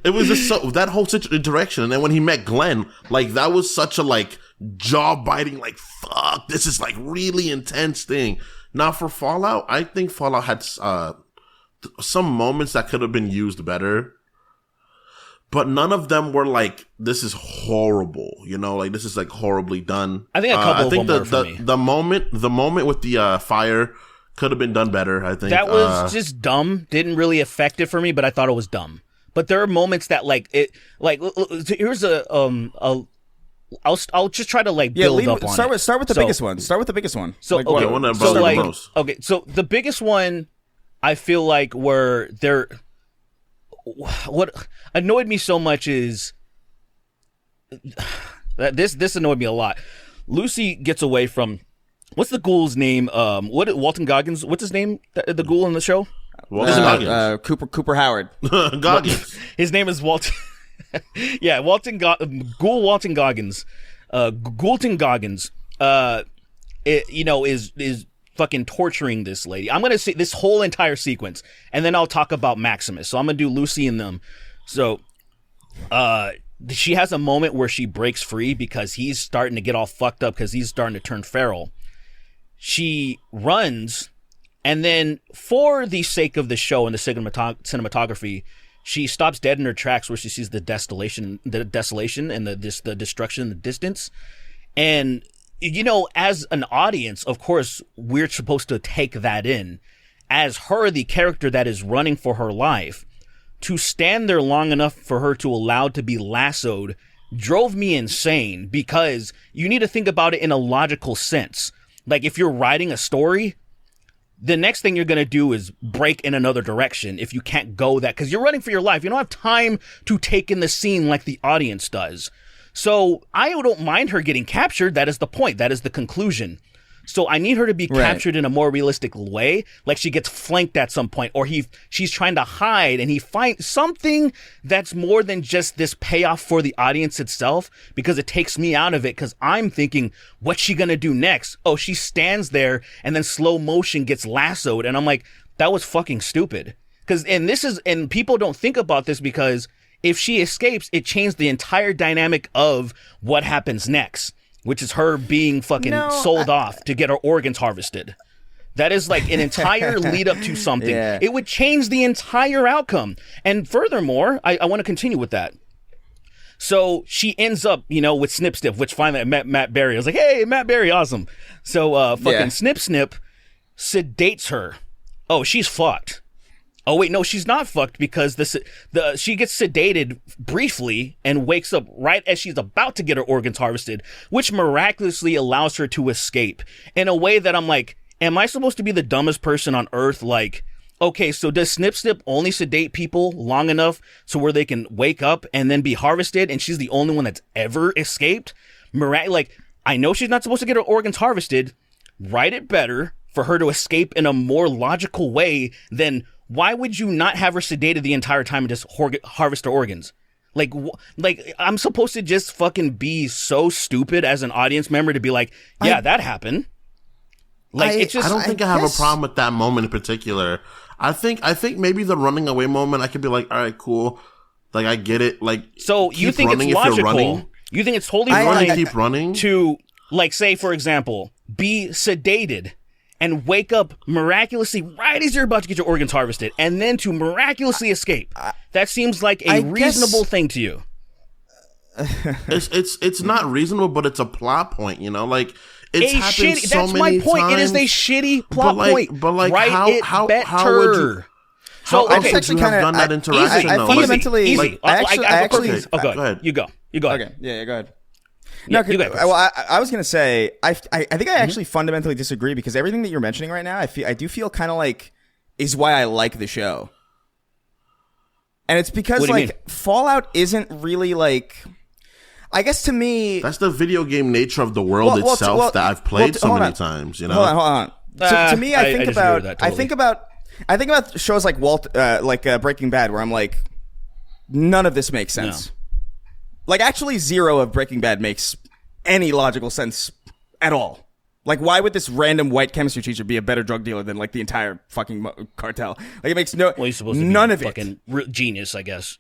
it was just so that whole interaction, and then when he met Glenn, like, that was such a like jaw biting, like, fuck, this is like really intense thing. Now for Fallout, I think Fallout had some moments that could have been used better, but none of them were like, this is horrible, like, this is like horribly done. I think a couple of them were for me. The moment with the fire could have been done better, I think. That was just dumb. Didn't really affect it for me, but I thought it was dumb. But there are moments that like it, like, here's I'll just try to like build up on it. Start with the biggest one. Start with the biggest one. So like, okay, so the biggest one, I feel like what annoyed me so much is that this annoyed me a lot. Lucy gets away from what's the ghoul's name? What Walton Goggins? What's his name? The ghoul in the show? Cooper Howard. Goggins. His name is Walton. Yeah, Ghoul Walton Goggins. Goulton Goggins. Is fucking torturing this lady. I'm gonna say this whole entire sequence, and then I'll talk about Maximus. So I'm gonna do Lucy and them. So, she has a moment where she breaks free because he's starting to get all fucked up because he's starting to turn feral. She runs, and then for the sake of the show and the cinematography, she stops dead in her tracks where she sees the desolation and the destruction in the distance. And, as an audience, of course, we're supposed to take that in. As her, the character that is running for her life, to stand there long enough for her to allow to be lassoed drove me insane, because you need to think about it in a logical sense. Like, if you're writing a story, the next thing you're going to do is break in another direction if you can't go that, because you're running for your life. You don't have time to take in the scene like the audience does. So I don't mind her getting captured. That is the point. That is the conclusion. So I need her to be captured in a more realistic way, like she gets flanked at some point, or she's trying to hide and he finds something that's more than just this payoff for the audience itself, because it takes me out of it, because I'm thinking, what's she gonna do next? Oh, she stands there and then slow motion gets lassoed, and I'm like, that was fucking stupid. And people don't think about this, because if she escapes, it changed the entire dynamic of what happens next, which is her being fucking sold off to get her organs harvested. That is like an entire lead up to something. Yeah. It would change the entire outcome. And furthermore, I want to continue with that. So she ends up, with Snip Snip, which finally I met Matt Berry. I was like, hey, Matt Berry, awesome. So Snip Snip sedates her. Oh, she's fucked. Oh, wait, no, she's not fucked, because she gets sedated briefly and wakes up right as she's about to get her organs harvested, which miraculously allows her to escape in a way that I'm like, am I supposed to be the dumbest person on earth? Like, okay, so does Snip Snip only sedate people long enough so where they can wake up and then be harvested, and she's the only one that's ever escaped? I know she's not supposed to get her organs harvested. Write it better for her to escape in a more logical way than... Why would you not have her sedated the entire time and just harvest her organs? Like, I'm supposed to just fucking be so stupid as an audience member to be like, yeah, that happened. Like, it's just... I don't think I have a problem with that moment in particular. I think maybe the running away moment, I could be like, all right, cool. Like, I get it. Like, so you think it's logical? You think it's totally fine keep running to, like, say, for example, be sedated and wake up miraculously right as you're about to get your organs harvested, and then to miraculously escape? That seems like a reasonable thing to you. It's not reasonable, but it's a plot point, Like, it's happened so that's many my point. times. It is a shitty plot point. But like, write how better. would you? So how okay, would you have done that interaction? I fundamentally easy. I actually go ahead. You go. Okay. Yeah, go ahead. No, you go. Well, I was gonna say I think I actually fundamentally disagree, because everything that you're mentioning right now, I do feel kind of like is why I like the show, and it's because Fallout isn't really like. I guess to me, that's the video game nature of the world itself that I've played so many times. Hold on. To me, I think about shows like Breaking Bad, where I'm like, none of this makes sense. No. Like, actually, zero of Breaking Bad makes any logical sense at all. Like, why would this random white chemistry teacher be a better drug dealer than, like, the entire fucking cartel? Like, it makes no... Well, he's supposed to be a fucking genius, I guess.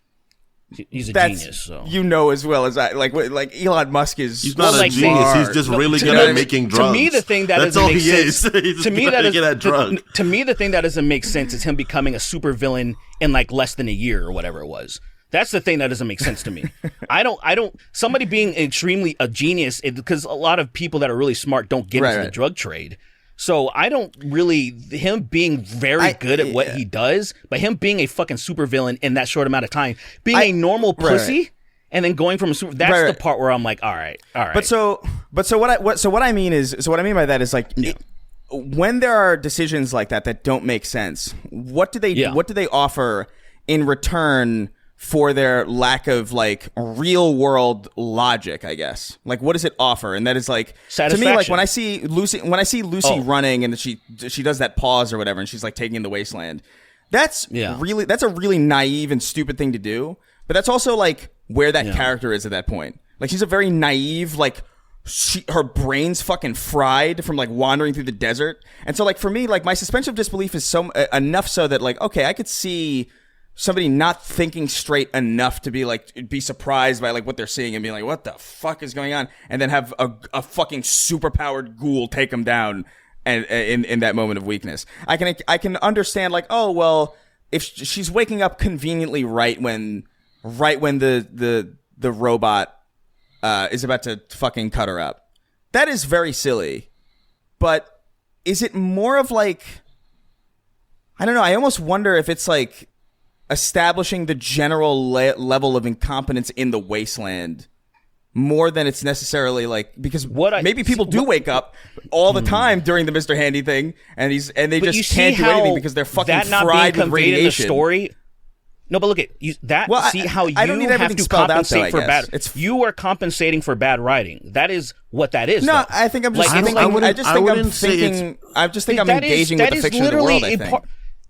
He's a genius, so... as well as I... Like Elon Musk is... He's not a genius. He's just really good at making drugs. To me, the thing that That's doesn't all make he sense... is. To me, to me, the thing that doesn't make sense is him becoming a supervillain in, like, less than a year or whatever it was. That's the thing that doesn't make sense to me. I don't, somebody being extremely a genius, because a lot of people that are really smart don't get into the drug trade. So I don't really, him being very good at what he does, but him being a fucking supervillain in that short amount of time, being a normal pussy, and then going from a super, that's the part where I'm like, all right. But what I mean by that is like, when there are decisions like that don't make sense, what do they offer in return for their lack of like real world logic, I guess. Like, what does it offer? And that is like, to me, like when I see Lucy running and she does that pause or whatever, and she's like taking in the wasteland. That's a really naive and stupid thing to do. But that's also like where that character is at that point. Like, she's a very naive, like her brain's fucking fried from like wandering through the desert. And so like for me, like my suspension of disbelief is enough so that like, okay, I could see somebody not thinking straight enough to be surprised by like what they're seeing and be like, what the fuck is going on? And then have a fucking superpowered ghoul take them down and in that moment of weakness. I can understand like, oh well, if she's waking up conveniently right when the robot is about to fucking cut her up. That is very silly. But is it more of like, I don't know, I almost wonder if it's like establishing the general level of incompetence in the wasteland more than it's necessarily like, because maybe people do wake up all the time during the Mr. Handy thing and they just can't do anything because they're fucking fried with radiation. In the story. No, but look at that. Well, see how you have to compensate for bad. You are compensating for bad writing. That is what that is. No, I think I'm just. I just think I'm engaging with the fiction of the world. I think.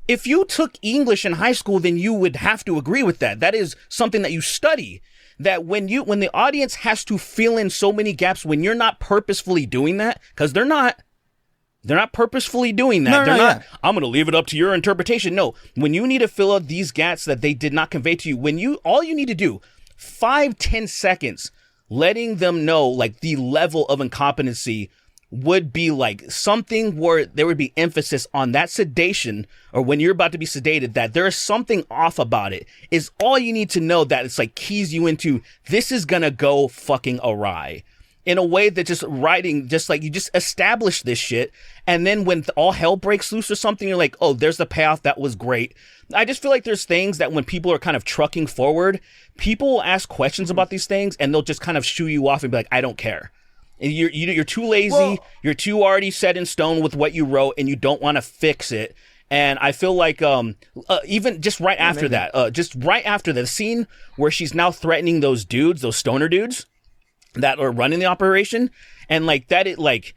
If you took English in high school, then you would have to agree with that. That is something that you study. That when the audience has to fill in so many gaps, when you're not purposefully doing that, because they're not purposefully doing that. They're not, I'm going to leave it up to your interpretation. No, when you need to fill out these gaps that they did not convey to you, all you need to do, 5-10 seconds, letting them know like the level of incompetency would be like something where there would be emphasis on that sedation, or when you're about to be sedated, that there is something off about it, is all you need to know, that it's like keys you into, this is going to go fucking awry. In a way that just writing, just like you just establish this shit. And then when all hell breaks loose or something, you're like, oh, there's the payoff. That was great. I just feel like there's things that when people are kind of trucking forward, people will ask questions about these things and they'll just kind of shoo you off and be like, I don't care. And you're too lazy. You're too already set in stone with what you wrote and you don't want to fix it. And I feel like even just right after that, the scene where she's now threatening those stoner dudes that are running the operation, and like that, it like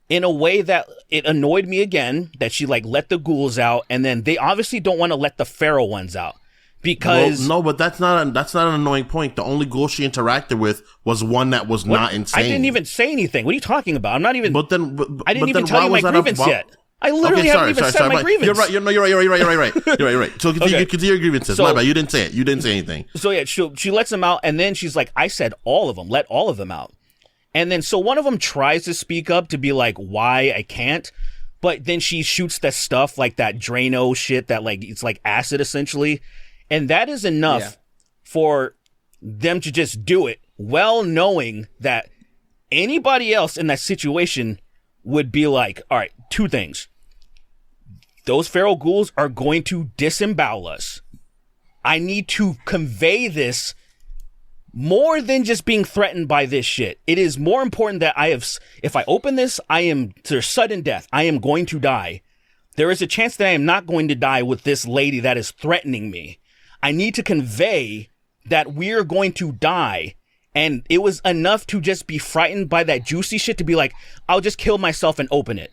in a way that it annoyed me again that she like let the ghouls out, and then they obviously don't want to let the feral ones out because but that's not an annoying point. The only ghoul she interacted with was one that was not insane. I didn't even say anything. What are you talking about? I'm not even. I didn't even tell you my grievance yet. I literally haven't even said my grievance. You're right. You're right. So continue your grievances. My bad. You didn't say it. You didn't say anything. So yeah, she lets them out, and then she's like, I said all of them. Let all of them out. And then so one of them tries to speak up to be like, why I can't. But then she shoots that stuff like that Drano shit that like it's like acid essentially. And that is enough for them to just do it, well knowing that anybody else in that situation would be like, all right, two things. Those feral ghouls are going to disembowel us. I need to convey this more than just being threatened by this shit. It is more important that if I open this, there's sudden death. I am going to die. There is a chance that I am not going to die with this lady that is threatening me. I need to convey that we're going to die. And it was enough to just be frightened by that juicy shit to be like, I'll just kill myself and open it.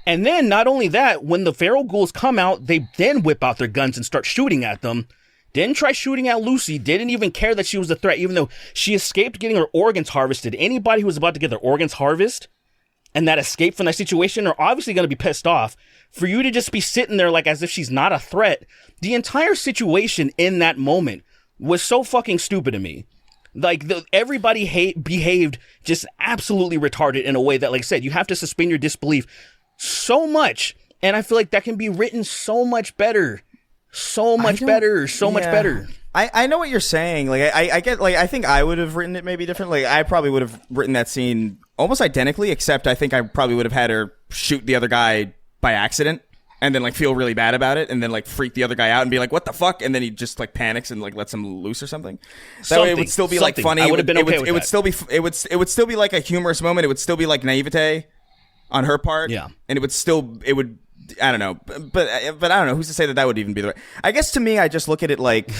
And then not only that, when the feral ghouls come out, they then whip out their guns and start shooting at them. Didn't try shooting at Lucy, didn't even care that she was a threat, even though she escaped getting her organs harvested. Anybody who was about to get their organs harvested and that escaped from that situation are obviously going to be pissed off. For you to just be sitting there like as if she's not a threat, the entire situation in that moment was so fucking stupid to me. Like, everybody behaved just absolutely retarded in a way that, like I said, you have to suspend your disbelief so much. And I feel like that can be written so much better. So much better. I know what you're saying. Like, I get, like, I think I would have written it maybe differently. I probably would have written that scene almost identically, except I think I probably would have had her shoot the other guy by accident. And then, like, feel really bad about it, and then, like, freak the other guy out and be like, what the fuck? And then he just, like, panics and, like, lets him loose or something. That way it would still be, like, funny. I would have been okay with that. It would still be, like, a humorous moment. It would still be, like, naivete on her part. Yeah. And I don't know. But I don't know. Who's to say that would even be the right? I guess to me, I just look at it like,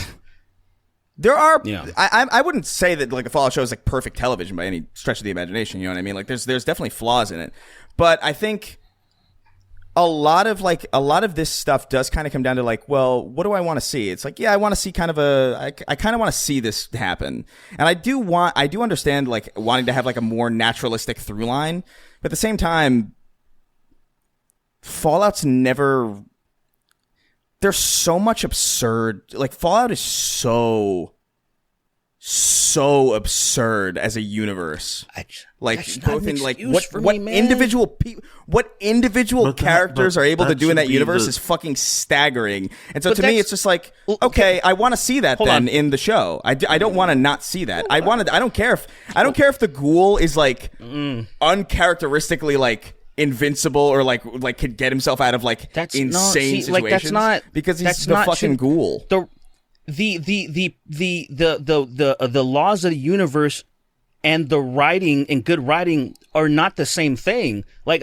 There are, Yeah. I wouldn't say that like the Fallout show is like perfect television by any stretch of the imagination. You know what I mean? Like there's definitely flaws in it, but I think a lot of this stuff does kind of come down to like, well, what do I want to see? It's like, yeah, I want to see kind of I kind of want to see this happen, and I do understand like wanting to have like a more naturalistic through line, but at the same time, Fallout's never. There's so much absurd. Like Fallout is so absurd as a universe. Like both in like what individual characters are able to do in that universe is fucking staggering. And so to me, it's just like, okay, I want to see that in the show. I don't want to not see that. I don't care if the ghoul is like uncharacteristically like invincible or like could get himself out of like insane situations. Like that's not because he's the fucking ghoul. The laws of the universe and the writing and good writing are not the same thing. Like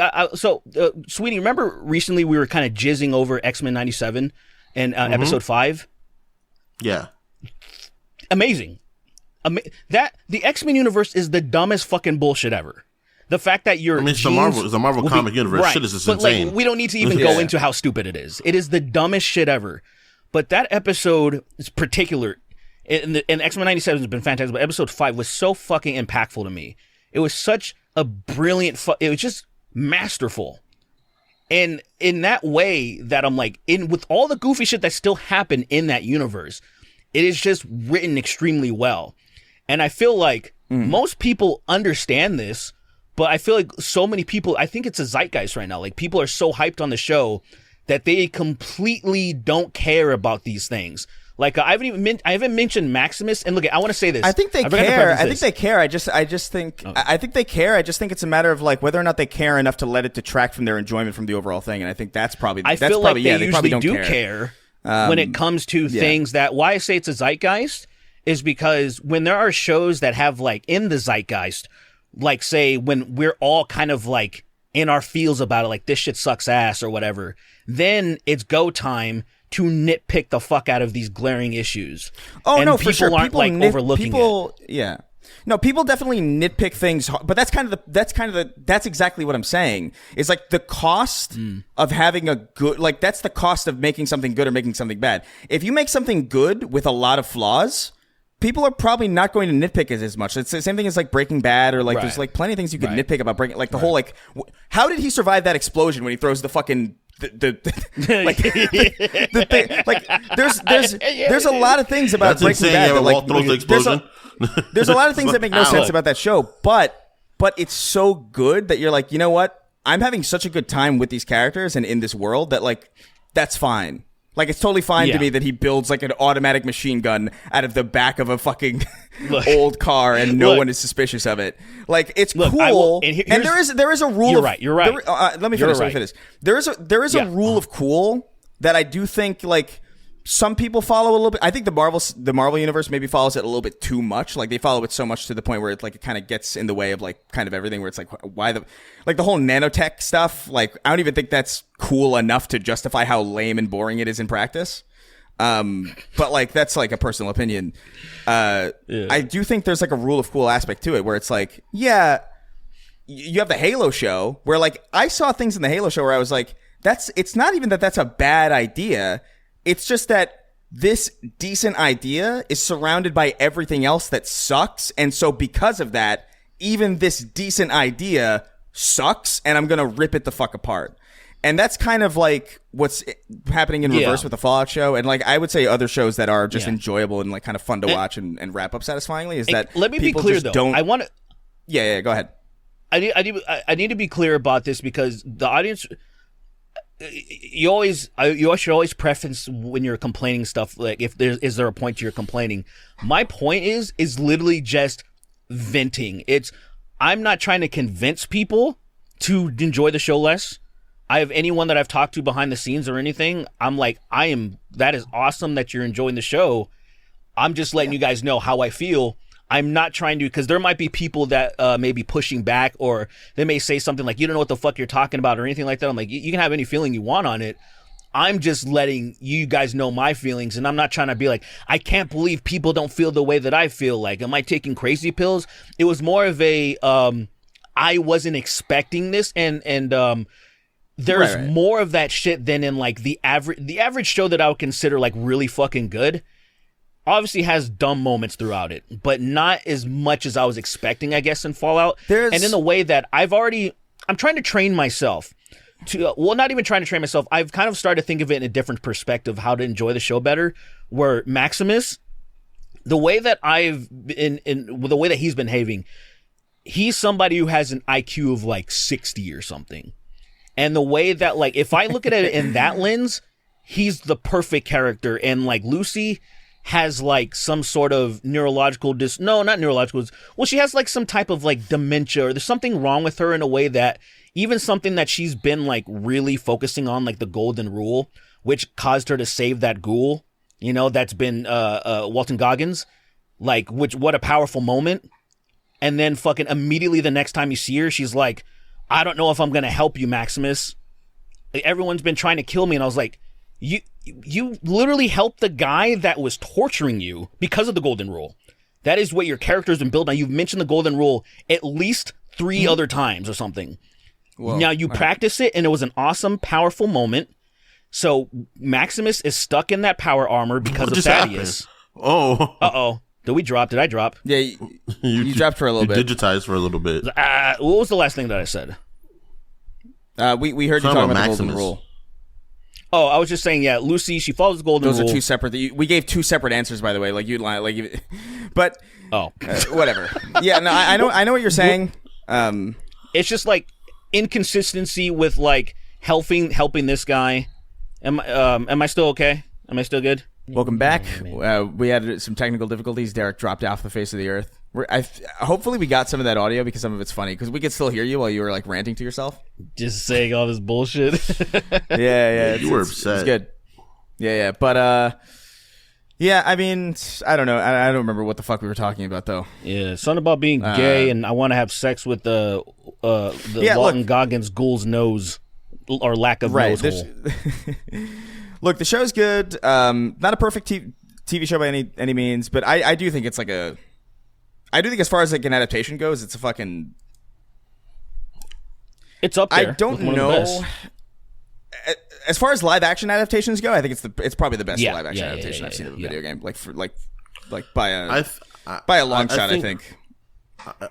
Sweetie, remember recently we were kind of jizzing over X-Men 97 and episode 5? Yeah. Amazing. That the X-Men universe is the dumbest fucking bullshit ever. The fact that it's a Marvel comic universe. Right. Shit is just but insane. Like, we don't need to even go into how stupid it is. It is the dumbest shit ever. But that episode is particular. And X-Men 97 has been fantastic, but episode 5 was so fucking impactful to me. It was such a brilliant... it was just masterful. And in that way that I'm like... with all the goofy shit that still happened in that universe, it is just written extremely well. And I feel like most people understand this, but I feel like so many people, I think it's a zeitgeist right now. Like people are so hyped on the show that they completely don't care about these things. Like I haven't mentioned Maximus. And look, I want to say this. I think they care. I think they care. I just think they care. I just think it's a matter of like whether or not they care enough to let it detract from their enjoyment from the overall thing. And I think that's probably. I feel like they usually do care when it comes to things that. Why I say it's a zeitgeist is because when there are shows that have like in the zeitgeist. Like, say, when we're all kind of, like, in our feels about it, like, this shit sucks ass or whatever, then it's go time to nitpick the fuck out of these glaring issues. Oh, and no, for sure. People aren't, like, overlooking it. Yeah. No, people definitely nitpick things, but that's exactly what I'm saying. It's like the cost of having a good, like, that's the cost of making something good or making something bad. If you make something good with a lot of flaws... people are probably not going to nitpick it as much. It's the same thing as like Breaking Bad or like there's like plenty of things you could nitpick about Breaking. Like the whole like, how did he survive that explosion when he throws the fucking the thing? Like there's a lot of things about Breaking Bad that like there's a lot of things that make no sense about that show, but it's so good that you're like, you know what? I'm having such a good time with these characters and in this world that like that's fine. Like, it's totally fine to me that he builds, like, an automatic machine gun out of the back of a fucking old car and no one is suspicious of it. Like, it's cool. And there is a rule You're right. let me finish. There is a rule of cool that I do think, like, some people follow a little bit. I think the Marvel universe maybe follows it a little bit too much. Like they follow it so much to the point where it like it kind of gets in the way of like kind of everything. Where it's like why the whole nanotech stuff. Like I don't even think that's cool enough to justify how lame and boring it is in practice. But like that's like a personal opinion. I do think there's like a rule of cool aspect to it where it's like you have the Halo show where like I saw things in the Halo show where I was like it's not even that that's a bad idea. It's just that this decent idea is surrounded by everything else that sucks. And so because of that, even this decent idea sucks and I'm going to rip it the fuck apart. And that's kind of like what's happening in reverse with the Fallout show. And like I would say other shows that are just enjoyable and like kind of fun to watch and wrap up satisfyingly is that let me be clear though. I want to. Yeah, go ahead. I need to be clear about this because the audience. You should always preface when you're complaining stuff like is there a point to your complaining. My point is literally just venting. I'm not trying to convince people to enjoy the show less. I have anyone that I've talked to behind the scenes or anything, I'm like, that is awesome that you're enjoying the show. I'm just letting you guys know how I feel. I'm not trying to, because there might be people that may be pushing back, or they may say something like, you don't know what the fuck you're talking about or anything like that. I'm like, you can have any feeling you want on it. I'm just letting you guys know my feelings, and I'm not trying to be like, I can't believe people don't feel the way that I feel. Like, am I taking crazy pills? It was more of a, I wasn't expecting this, and there's right. more of that shit than in like the average show that I would consider like really fucking good. Obviously has dumb moments throughout it, but not as much as I was expecting, I guess, in Fallout. And in the way that I'm trying to train myself to, well, not even trying to train myself. I've kind of started to think of it in a different perspective, how to enjoy the show better. Where Maximus, the way that the way that he's been behaving, he's somebody who has an IQ of like 60 or something. And the way that, like, if I look at it in that lens, he's the perfect character. And like Lucy has like some sort of neurological not neurological. Well, she has like some type of like dementia, or there's something wrong with her in a way that even something that she's been like really focusing on, like the golden rule, which caused her to save that ghoul, you know, that's been Walton Goggins, like, which, what a powerful moment. And then fucking immediately the next time you see her, she's like, I don't know if I'm gonna help you, Maximus. Like, everyone's been trying to kill me. And I was like, you literally helped the guy that was torturing you because of the golden rule. That is what your character's been built on. You've mentioned the golden rule at least 3 other times or something. Whoa. Now you practice it, and it was an awesome, powerful moment. So Maximus is stuck in that power armor because of Thaddeus. Happened? Oh. Uh-oh. Did I drop? Yeah, you dropped for a little bit. Digitized for a little bit. What was the last thing that I said? We heard you talking about the golden rule. Oh, I was just saying, yeah, Lucy, she follows the golden rule. Those are two separate. We gave 2 separate answers, by the way. Like, you lie, like you, but whatever. Yeah, no, I know what you're saying. It's just like inconsistency with like helping this guy. Am I still okay? Am I still good? Welcome back. We had some technical difficulties. Derrick dropped off the face of the earth. Hopefully we got some of that audio, because some of it's funny, because we could still hear you while you were like ranting to yourself, just saying all this bullshit. yeah, you were upset. It's good. Yeah, but yeah, I mean, I don't know. I don't remember what the fuck we were talking about though. Yeah, something about being gay, and I want to have sex with the Walton Goggins ghoul's nose, or lack of nose hole. Look, the show's good. Not a perfect TV show by any means, but I do think it's like I do think as far as like an adaptation goes, it's a fucking... It's up there. I don't know. As far as live action adaptations go, I think it's probably the best live action adaptation I've seen of a video game. Like by a long shot, I think.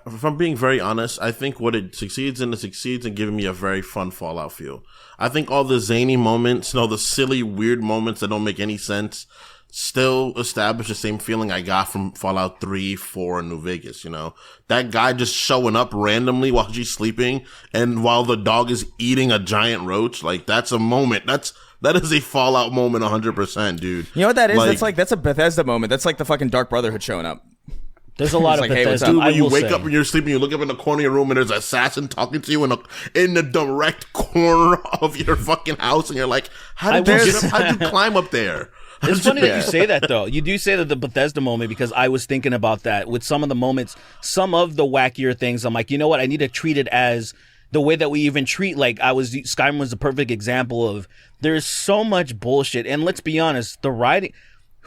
If I'm being very honest, I think what it succeeds in giving me a very fun Fallout feel. I think all the zany moments, the silly, weird moments that don't make any sense, still establish the same feeling I got from Fallout 3, 4, and New Vegas, That guy just showing up randomly while she's sleeping, and while the dog is eating a giant roach, like, that's a moment. That is a Fallout moment 100%, dude. You know what that is? That's a Bethesda moment. That's like the fucking Dark Brotherhood showing up. There's a lot of Bethesda. Dude, when you wake up and you're sleeping, you look up in the corner of your room and there's an assassin talking to you in the direct corner of your fucking house, and you're like, how'd you climb up there? It's funny that you say that, though. You do say that the Bethesda moment, because I was thinking about that with some of the moments, some of the wackier things. I'm like, you know what? I need to treat it as the way that we even treat, like, Skyrim was the perfect example of, there's so much bullshit. And let's be honest, the writing,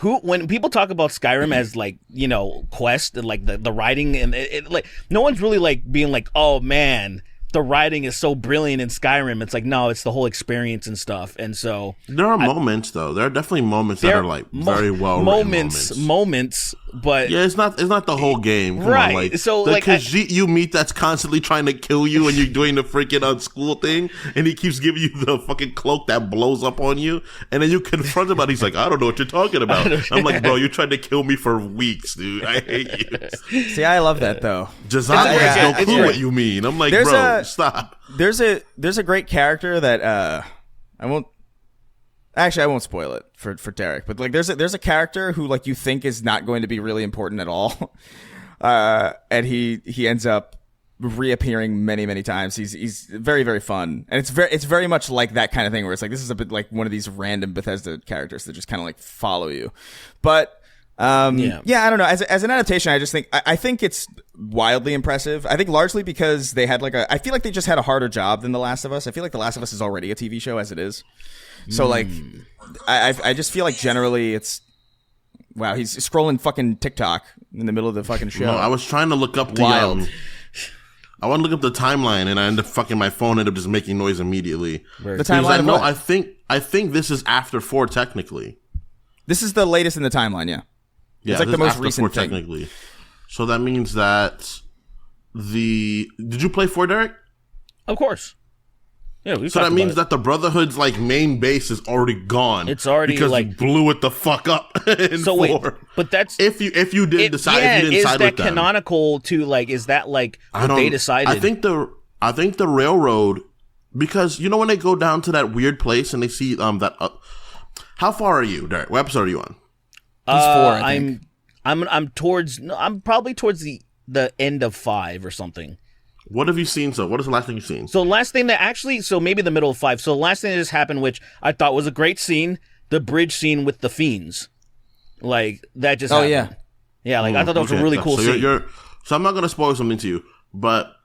when people talk about Skyrim as like, quest and like the writing, and it like, no one's really like being like, oh man, the writing is so brilliant in Skyrim. It's like, no, it's the whole experience and stuff. And so there are moments, though. There are definitely moments that are like very well written moments. But yeah, it's not the whole game. Come right. On, like, so the like Khajiit you meet that's constantly trying to kill you, and you're doing the freaking school thing, and he keeps giving you the fucking cloak that blows up on you, and then you confront him, and he's like, I don't know what you're talking about. I'm like, bro, you tried to kill me for weeks, dude. I hate you. See, I love that though. Josiah has no clue what you mean. I'm like, stop. There's a great character that I won't spoil it for Derrick, but like there's a character who like you think is not going to be really important at all, and he ends up reappearing many times. He's very, very fun, and it's very much like that kind of thing where it's like, this is a bit like one of these random Bethesda characters that just kind of like follow you, but. I don't know. As an adaptation, I just think I think it's wildly impressive. I think largely because they had I feel like they just had a harder job than The Last of Us. I feel like The Last of Us is already a TV show as it is. So like, I just feel like generally it's wow. He's scrolling fucking TikTok in the middle of the fucking show. No, I was trying to look up the Wild. I want to look up the timeline, and I ended up fucking my phone ended up just making noise immediately. The timeline. No, I think this is after 4 technically. This is the latest in the timeline. Yeah. Yeah, it's like the most recent 4 thing. technically. So that means that did you play 4, Derrick? Of course. Yeah, so that means that the Brotherhood's like main base is already gone. It's already because like you blew it the fuck up in 4. Wait, but that's if you didn't decide. Yeah, if you didn't is side that with them. canonical to like? Is that like what they decided? I think the railroad, because you know when they go down to that weird place and they see that. How far are you, Derrick? What episode are you on? He's 4. I think. I'm probably towards the end of 5 or something. What have you seen? So what is the last thing you've seen? So the last thing that actually, so maybe the middle of 5. So the last thing that just happened, which I thought was a great scene, the bridge scene with the fiends. Like, that just happened. Yeah. Yeah, like, I thought that was a really cool scene. So I'm not going to spoil something to you, but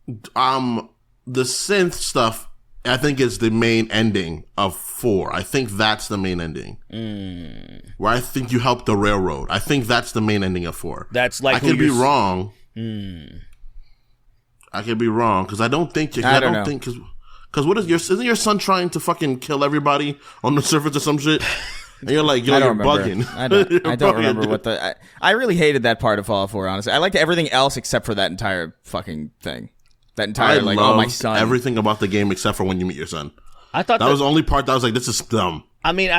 the synth stuff, I think, is the main ending of 4. I think that's the main ending. Where I think you help the railroad. I think that's the main ending of 4. That's like I could be wrong. I could be wrong because I don't think. I don't think because what is isn't your son trying to fucking kill everybody on the surface or some shit? And you're like, you're bugging. I don't remember what I really hated that part of Fallout 4. Honestly, I liked everything else except for that entire fucking thing. That entire my son. Everything about the game except for when you meet your son. I thought that was the only part that was like, this is dumb. I mean,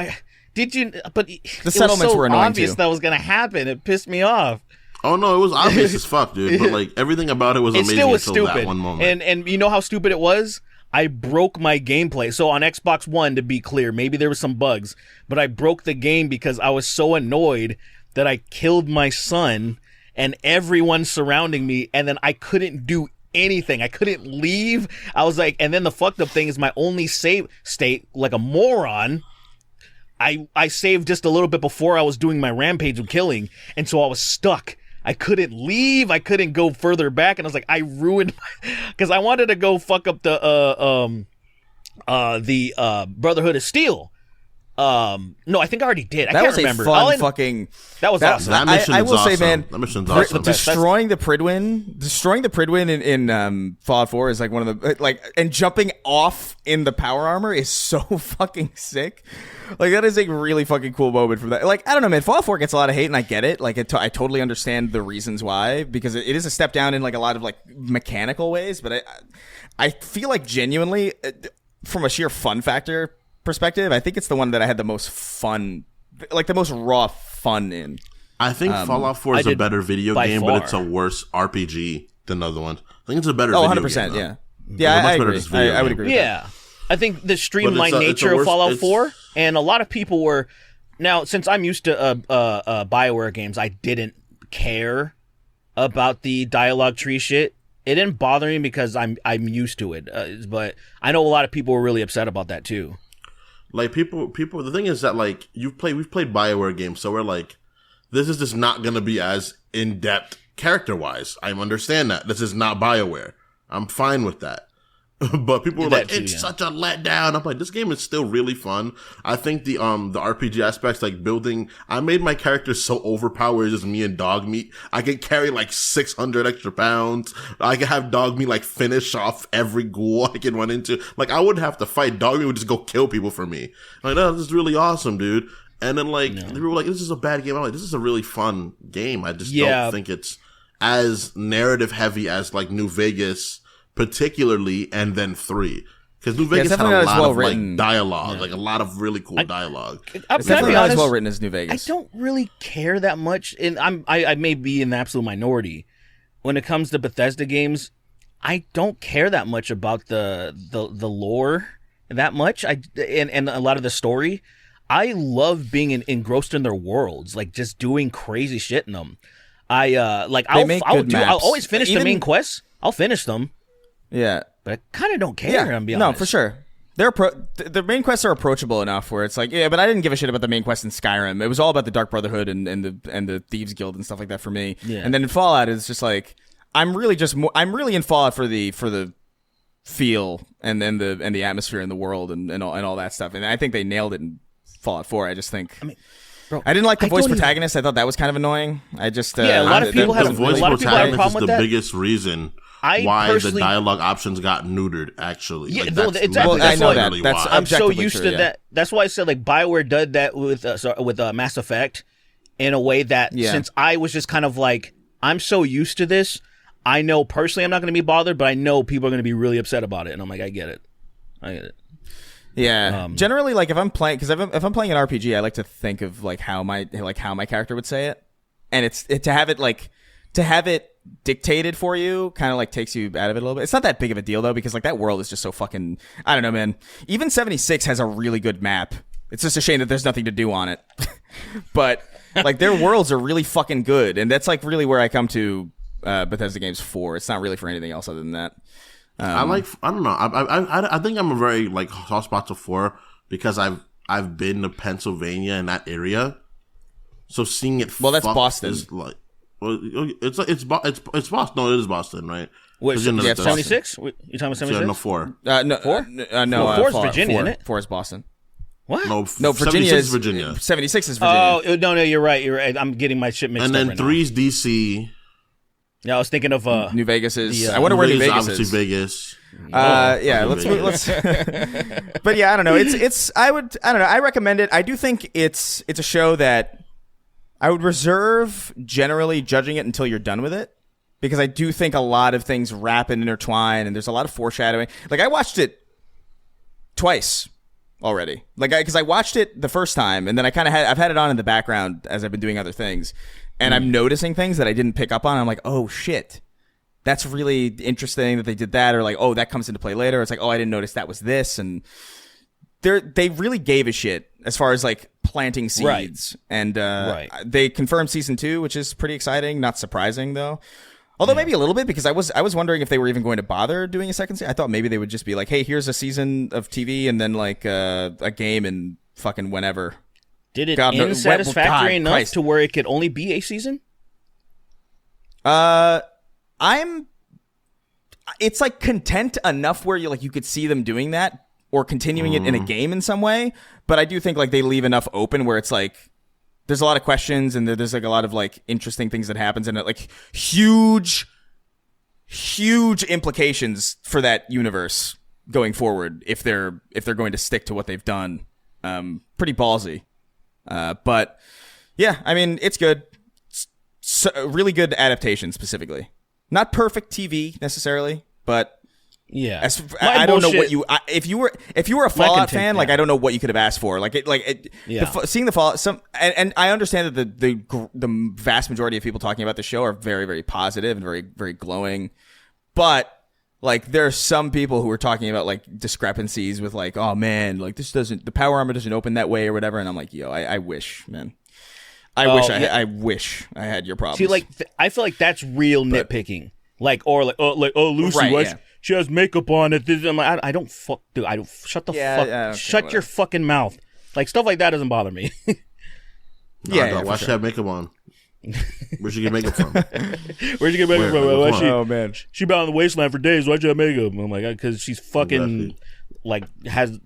but the settlements were annoying obvious too. That was gonna happen. It pissed me off. Oh no, it was obvious as fuck, dude. But like everything about it was amazing still was until stupid. that one moment. And you know how stupid it was? I broke my gameplay. So on Xbox One, to be clear, maybe there was some bugs, but I broke the game because I was so annoyed that I killed my son and everyone surrounding me, and then I couldn't do anything. I couldn't leave. I was like, and then the fucked up thing is my only save state, like a moron, I saved just a little bit before I was doing my rampage of killing, and so I was stuck. I couldn't leave. I couldn't go further back, and I was like, I ruined because I wanted to go fuck up the Brotherhood of Steel. No, I think I already did. I can't remember. That was awesome. That mission I will awesome. say, man, that mission's awesome. Destroying the Pridwin in Fallout 4 is like one of the and jumping off in the power armor is so fucking sick. Like that is a really fucking cool moment from that. Like I don't know, man. Fallout 4 gets a lot of hate, and I get it. Like I totally understand the reasons why, because it is a step down in like a lot of like mechanical ways. But I feel like genuinely, from a sheer fun factor perspective, I think it's the one that I had the most fun, like the most raw fun in. I think Fallout 4 is a better video game, but it's a worse RPG than the other ones. I think it's a better video 100%, game. Yeah, I agree. I would agree with that. Yeah. I think the streamlined nature of Fallout 4, and a lot of people were... Now, since I'm used to BioWare games, I didn't care about the dialogue tree shit. It didn't bother me because I'm used to it. But I know a lot of people were really upset about that, too. Like, people, the thing is that, like, we've played BioWare games, so we're like, this is just not going to be as in-depth character-wise. I understand that. This is not BioWare. I'm fine with that. But people were like, it's such a letdown. I'm like, this game is still really fun. I think the RPG aspects, like building, I made my character so overpowered, just me and dog meat. I could carry like 600 extra pounds. I could have dog meat like finish off every ghoul I can run into. Like, I wouldn't have to fight. Dog meat would just go kill people for me. Like, oh, this is really awesome, dude. And then like, people were like, this is a bad game. I'm like, this is a really fun game. I just don't think it's as narrative heavy as like New Vegas, particularly, and then 3, because New Vegas had a lot of like dialogue, like a lot of really cool dialogue. It's definitely not as well written as New Vegas. I don't really care that much, and I may be in the absolute minority when it comes to Bethesda games. I don't care that much about the lore that much. And a lot of the story. I love being engrossed in their worlds, like just doing crazy shit in them. I'll always finish the main quests. I'll finish them. Yeah, but I kind of don't care. I'm being honest. No, for sure. The main quests are approachable enough where it's like, yeah, but I didn't give a shit about the main quest in Skyrim. It was all about the Dark Brotherhood and the Thieves Guild and stuff like that for me. Yeah. And then in Fallout, it's just like I'm really in Fallout for the feel and the atmosphere in the world and all that stuff. And I think they nailed it in Fallout 4. I just think. I mean, bro, I didn't like the voice protagonist. I thought that was kind of annoying. I just a lot of people have a lot of people have a problem with that. The biggest reason why the dialogue options got neutered. Actually, yeah, exactly. I know that. That's I'm so used to that. That's why I said like BioWare did that with Mass Effect in a way that since I was just kind of like I'm so used to this. I know personally I'm not going to be bothered, but I know people are going to be really upset about it, and I'm like, I get it. Yeah. Generally, like if I'm playing, because if I'm playing an RPG, I like to think of like how my character would say it, and to have it dictated for you kind of like takes you out of it a little bit. It's not that big of a deal though, because like that world is just so fucking. I don't know, man. Even 76 has a really good map. It's just a shame that there's nothing to do on it, but like their worlds are really fucking good, and that's like really where I come to. Bethesda games 4. It's not really for anything else other than that. I don't know. I think I'm a very like soft spot to 4 because I've been to Pennsylvania in that area, so seeing it. Well, that's Boston. Is like, well, it's Boston. No, it is Boston, right? Wait, 76? You talking about 76? No, 4. No, 4? No, 4 is Virginia, isn't it? 4 is Boston. What? No, Virginia is Virginia. 76 is Virginia. Oh no, you're right. I'm getting my shit mixed up. And then right 3 is DC. Yeah, I was thinking of New Vegas is. I wonder where New Vegas is. Obviously Vegas. Yeah, let's. But yeah, I don't know. I don't know. I recommend it. I do think it's a show that I would reserve generally judging it until you're done with it, because I do think a lot of things wrap and intertwine, and there's a lot of foreshadowing. Like I watched it twice already. Like because I watched it the first time, and then I've had it on in the background as I've been doing other things. And I'm noticing things that I didn't pick up on. I'm like, oh, shit. That's really interesting that they did that. Or like, oh, that comes into play later. It's like, oh, I didn't notice that was this. And they really gave a shit as far as like planting seeds. Right. And they confirmed season 2, which is pretty exciting. Not surprising, though. Although maybe a little bit, because I was wondering if they were even going to bother doing a second season. I thought maybe they would just be like, hey, here's a season of TV and then like a game and fucking whenever. Did it end satisfactory enough to where it could only be a season? It's like content enough where you could see them doing that or continuing it in a game in some way. But I do think like they leave enough open where it's like there's a lot of questions and there's like a lot of like interesting things that happens and like huge implications for that universe going forward if they're going to stick to what they've done. Pretty ballsy. But yeah, I mean, it's good. Really good adaptation specifically. Not perfect TV necessally, but yeah. I don't know what if you were a Fallout fan, like I don't know what you could have asked for. Seeing the Fallout and I understand that the vast majority of people talking about the show are very, very positive and very, very glowing, but like there are some people who are talking about like discrepancies with like, oh man, like the power armor doesn't open that way or whatever, and I'm like, yo, I wish, man. I wish I had your problems. See, like I feel like that's real nitpicking. Lucy, right, she has makeup on it. I'm like, I don't fuck, dude. I don't shut the fuck. Shut your fucking mouth. Like stuff like that doesn't bother me. Why she have makeup on? Where'd she get makeup from? Where'd she get makeup from? Oh man, she been on the wasteland for days. Why'd you have makeup? I'm like, because she's fucking like has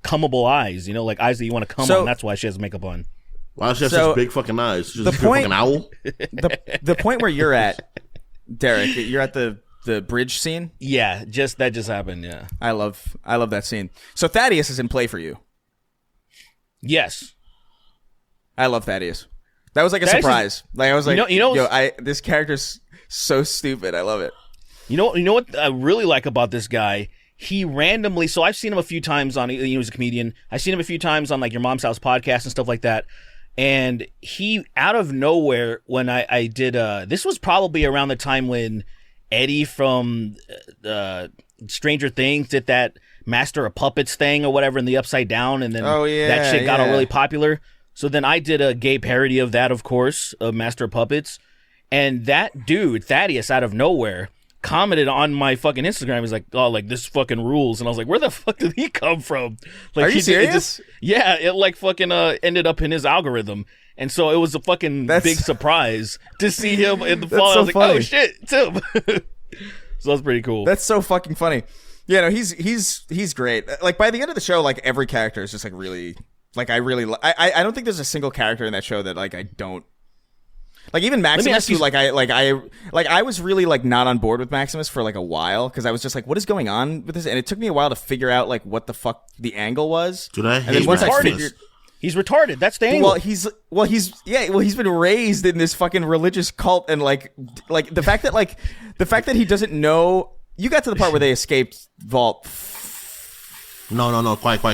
cummable eyes. You know, like eyes that you want to cum on. That's why she has makeup on. Why does she have such big fucking eyes? She's a fucking owl. The point where you're at, Derrick, you're at the bridge scene. Yeah, that just happened. Yeah, I love that scene. So Thaddeus is in play for you. Yes, I love Thaddeus. That was like a surprise. Like I was like, this character's so stupid. I love it. You know what I really like about this guy? He randomly, so I've seen him a few times on, he's a comedian. I've seen him a few times on like Your Mom's House podcast and stuff like that. And he, out of nowhere, when I did, this was probably around the time when Eddy from Stranger Things did that Master of Puppets thing or whatever in the Upside Down. And then that shit got all really popular. So then I did a gay parody of that, of course, of Master of Puppets. And that dude, Thaddeus, out of nowhere, commented on my fucking Instagram. He's like, oh, like, this fucking rules. And I was like, where the fuck did he come from? Like, are you serious? It like fucking ended up in his algorithm. And so it was a fucking big surprise to see him in the fall. I was like, oh shit, Tim. So that's pretty cool. That's so fucking funny. Yeah, no, he's great. Like by the end of the show, like every character is just like really, like I don't think there's a single character in that show that like I don't. Like even Maximus, who I was really like not on board with Maximus for like a while because I was just like, what is going on with this? And it took me a while to figure out like what the fuck the angle was. Dude, I hate and then once Maximus. I figured, he's retarded. That's the angle. He's been raised in this fucking religious cult and like the fact that he doesn't know. You got to the part where they escaped Vault. No, quiet. All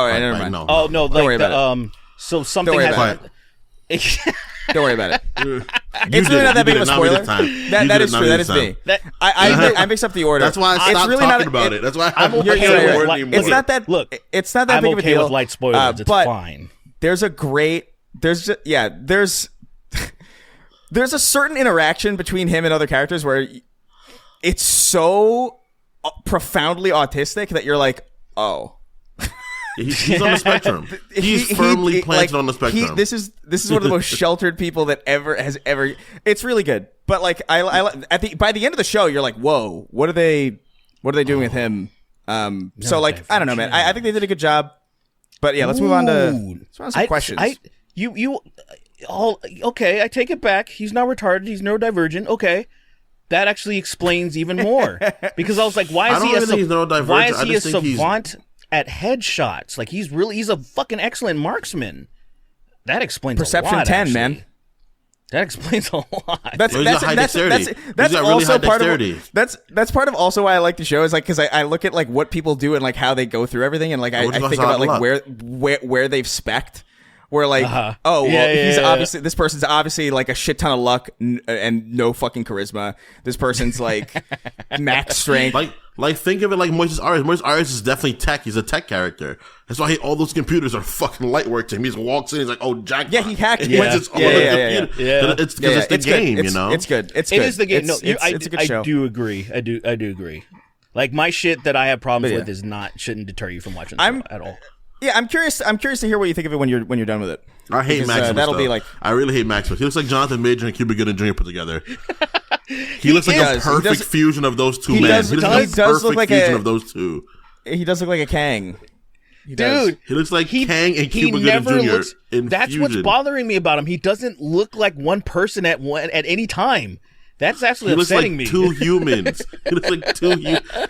right, never mind. No. Oh no, Don't worry like about it. so something Don't worry has. about Don't worry about it. It's did really it. not that You big of a did it. Not me spoiler. this time. That You is did it. true. Not That me is this me. time. I mix up the order. That's why I stopped it's really talking not, about it. That's why I I'm haven't okay used with the word light- anymore. It's not that. Look, it's not that I'm big of a okay deal. with light spoilers. It's but fine. There's a great. There's a certain interaction between him and other characters where it's so profoundly autistic that you're like, oh. He's on the spectrum. He's firmly planted on the spectrum. This is one of the most sheltered people that has ever. It's really good, but like by the end of the show, you're like, whoa, what are they doing with him? So like, I don't know, man. I think they did a good job, but yeah, let's move on to some questions. Okay, I take it back. He's not retarded. He's neurodivergent. Okay. That actually explains even more because I was like, why is he a savant at headshots? Like he's a fucking excellent marksman. That explains Perception a lot, 10, actually. man. That explains a lot. That's also part of that's part of also why I like the show is like because I look at like what people do and like how they go through everything and like I think about like where they've spec'd. Where like, he's obviously this person's obviously like a shit ton of luck and no fucking charisma. This person's like max strength. Like think of it like Moises Arias. Moises Arias is definitely tech. He's a tech character. That's why all those computers are fucking light work to him. He just walks in. He's like, oh, jackpot. Yeah, he hacked. It's the game. You know, it's good. It is the game. It's a good show. I do agree. I do agree. Like my shit that I have problems with shouldn't deter you from watching the show at all. Yeah, I'm curious to hear what you think of it when you're done with it. I hate Maximus. That'll be like I really hate Maximus. He looks like Jonathan Major and Cuba Gooding Jr. put together. He looks like a perfect fusion of those two men. He does look like fusion of those two. He does look like a Kang. Dude, he looks like Kang and Cuba Gooding Jr. That's what's bothering me about him. He doesn't look like one person at any time. That's actually upsetting me. He looks like two humans.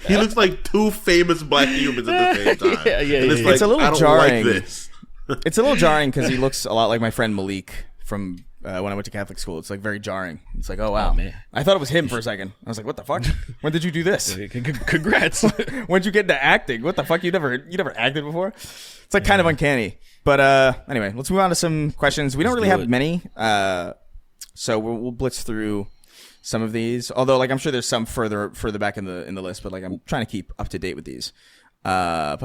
He looks like two famous black humans at the same time. It's a little jarring. Like this. It's a little jarring because he looks a lot like my friend Malik from when I went to Catholic school. It's like very jarring. It's like, oh wow, man. I thought it was him for a second. I was like, what the fuck? When did you do this? Congrats. When'd you get into acting? What the fuck? You never acted before? It's like kind of uncanny. But anyway, let's move on to some questions. We don't really have many, so we'll blitz through some of these. Although, like, I'm sure there's some further back in the list. But like, I'm trying to keep up to date with these. Where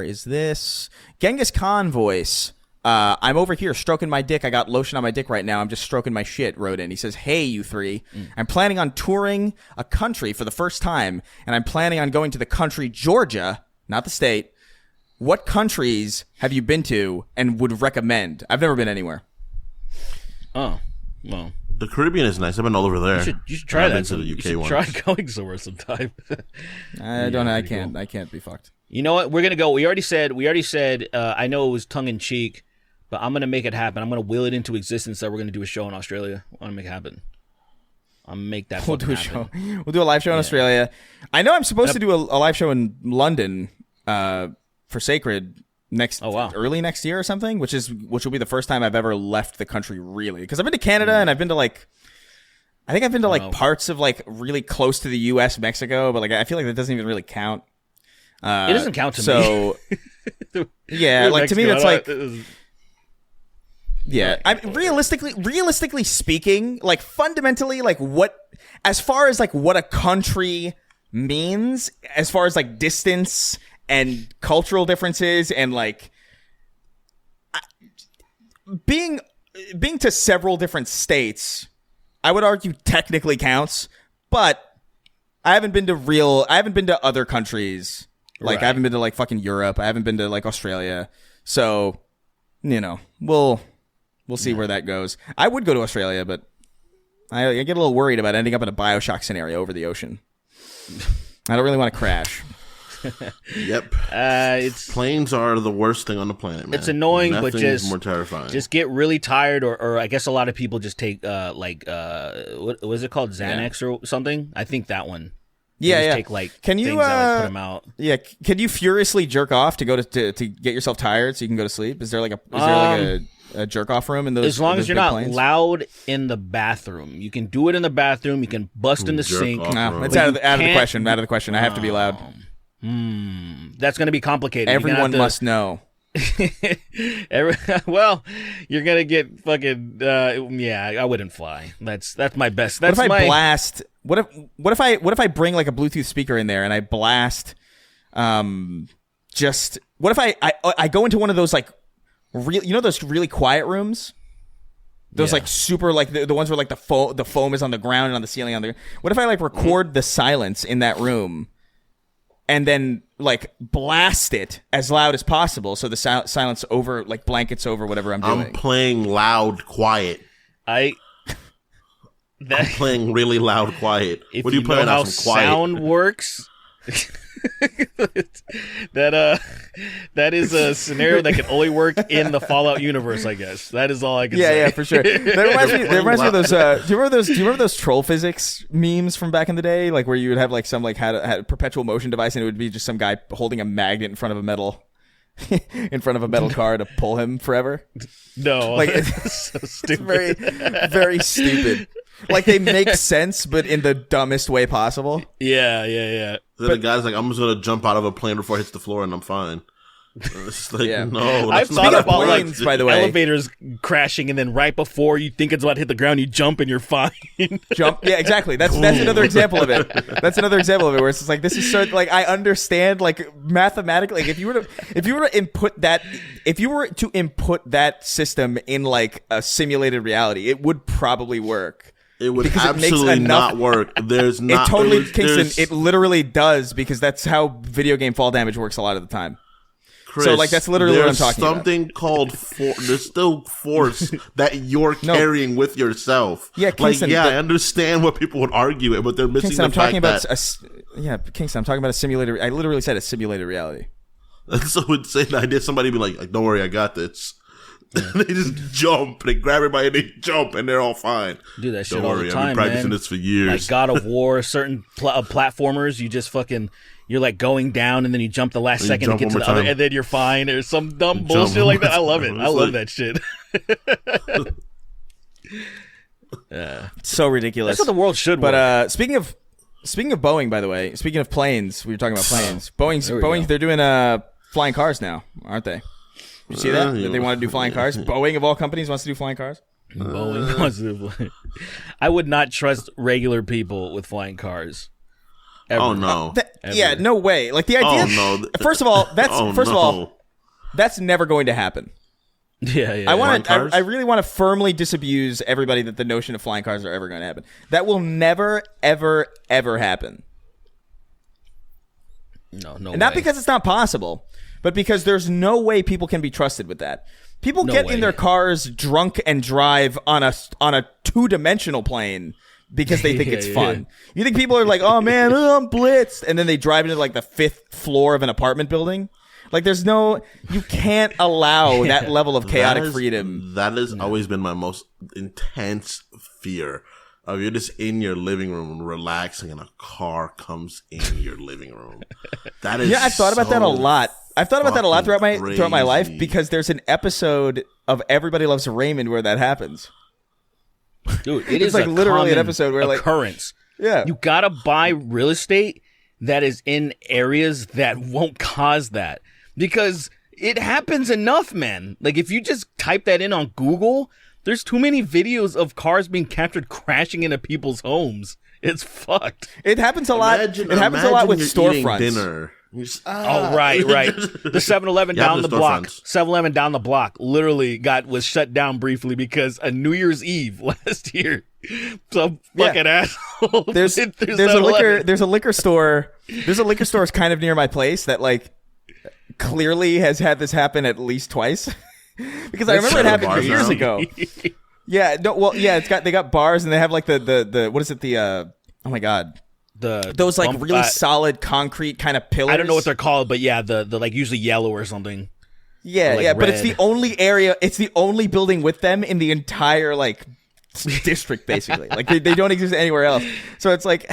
is this? Genghis Khan voice. I'm over here stroking my dick. I got lotion on my dick right now. I'm just stroking my shit. Wrote in. He says, "Hey, you three. I'm planning on touring a country for the first time, and I'm planning on going to the country Georgia, not the state. What countries have you been to and would recommend? I've never been anywhere." Oh, well. The Caribbean is nice. I've been all over there. You should try that. To the UK once. Try going somewhere sometime. I can't be fucked. You know what? We're gonna go. We already said. I know it was tongue in cheek, but I'm gonna make it happen. I'm gonna will it into existence that we're gonna do a show in Australia. I want to make it happen. I'm gonna make that. We'll do a show. We'll do a live show in Australia. I know I'm supposed to do a live show in London for Sacred early next year or something, which will be the first time I've ever left the country really, because I've been to Canada and I've been to parts of like really close to the U.S. Mexico, but like I feel like that doesn't even really count. It doesn't count to me. So yeah, like to me that's like yeah. I realistically speaking, like fundamentally, like as far as like what a country means, as far as like distance and cultural differences and like being to several different states, I would argue technically counts, but I haven't been to other countries. Like I haven't been to like fucking Europe. I haven't been to like Australia. So, you know, we'll see where that goes. I would go to Australia, but I get a little worried about ending up in a BioShock scenario over the ocean. I don't really want to crash. Yep. It's Planes are the worst thing on the planet, man. It's annoying, Nothing but is more terrifying. just get really tired, or I guess a lot of people just take what was it called, Xanax or something? I think that one. They Yeah, just yeah. Take like Can you things that would put them out. Yeah, can you furiously jerk off to go to get yourself tired so you can go to sleep? Is there like a jerk off room in those? As long as you're big not planes? loud in the bathroom, you can do it in the bathroom. You can bust in the jerk sink. off. No, it's But out of you the can't- question. Out of the question. I have to be loud. That's going to be complicated. You're gonna Everyone have to- must know. Well, you're gonna get fucking. Yeah, I wouldn't fly. That's my best. What That's if I my blast? What if I bring like a Bluetooth speaker in there and I blast? Just what if I go into one of those like real, those really quiet rooms? Those like super like the ones where like the foam is on the ground and on the ceiling What if I like record the silence in that room? And then like blast it as loud as possible, so the silence blankets over whatever I'm doing. I'm playing loud, quiet. I'm playing really loud, quiet. If What do you play know how on some quiet? sound works, that is a scenario that can only work in the Fallout universe. I guess that is all I can say. Yeah, for sure. That reminds me of those. Do you remember those troll physics memes from back in the day? Like where you would have like some like had a perpetual motion device and it would be just some guy holding a magnet in front of a metal car to pull him forever. No, Like it's so it's stupid. very, very stupid. Like they make sense, but in the dumbest way possible. Yeah. Then the guy's like, I'm just gonna jump out of a plane before it hits the floor and I'm fine. It's like, Yeah. no. I've That's thought not about like planes, by the way. elevators crashing, and then right before you think it's about to hit the ground, you jump and you're fine. Jump. Yeah, exactly. That's another example of it. That's another example of it where it's just like this is so like I understand like mathematically like if you were to input that system in like a simulated reality, it would probably work. It would Because it makes absolutely enough- not work. There's not. It totally, Kingston. Kingston, it literally does because that's how video game fall damage works a lot of the time. Chris, So, like, that's literally what I'm talking about. There's something called there's still force that you're carrying with yourself. Yeah, Kingston, I understand what people would argue it, but they're missing Kingston, the I'm talking fact about Kingston, I'm talking about a simulated. I literally said a simulated reality. That's so insane. I did somebody be like, "Don't worry, I got this." They just jump. They grab everybody and they jump, and they're all fine. Do that shit Don't all worry, the time, I've been practicing man. this for years. Like God of War, certain platformers, you just fucking. You're like going down and then you jump the last And you second to jump get to one the more other, time. and then you're fine, or some dumb Jump bullshit one like that. more I love it. time. I It's love like- that shit. So ridiculous. That's what the world should. But work. speaking of Boeing, by the way, speaking of planes, we were talking about planes. There we Boeing, go. they're doing flying cars now, aren't they? You see that? That they want to do flying cars. Boeing of all companies wants to do flying cars. Boeing wants to fly. I would not trust regular people with flying cars. Ever. Oh no! Yeah, no way. Like the idea. Oh, no. First of all, Oh, that's never going to happen. Yeah. I really want to firmly disabuse everybody that the notion of flying cars are ever going to happen. That will never, ever, ever happen. No And not way. because it's not possible, but because there's no way people can be trusted with that. People No get way. in their cars drunk and drive on a two-dimensional plane because they think it's fun. You think people are like, "Oh man, I'm blitzed," and then they drive into like the 5th floor of an apartment building? Like you can't allow that level of chaotic freedom. That has always been my most intense fear. Of you're just in your living room relaxing and a car comes in your living room. That is I've thought about that a lot. I've thought about that a lot throughout my life crazy. because there's an episode of Everybody Loves Raymond where that happens. Dude, it It's is like a literally an common episode where, like- occurrence. Yeah. You gotta buy real estate that is in areas that won't cause that, because it happens enough, man. Like if you just type that in on Google, there's too many videos of cars being captured crashing into people's homes. It's fucked. It happens a lot. Imagine- It happens a lot with imagine you're eating storefronts. dinner. You're just, Oh, right. The 7-Eleven Yeah, down the the block. storefronts. 7-Eleven down the block literally was shut down briefly because a New Year's Eve last year, some fucking asshole. There's a liquor store. There's a liquor store kind of near my place that like clearly has had this happen at least twice. Because I remember it happened bars years now. ago. Yeah, no, well, yeah, they got bars and they have like the what is it, oh my god, those like really solid concrete kind of pillars. I don't know what they're called, but yeah, the like usually yellow or something. Yeah, like yeah, but it's red. the only area. It's the only building with them in the entire like district, basically. Like they don't exist anywhere else. So it's like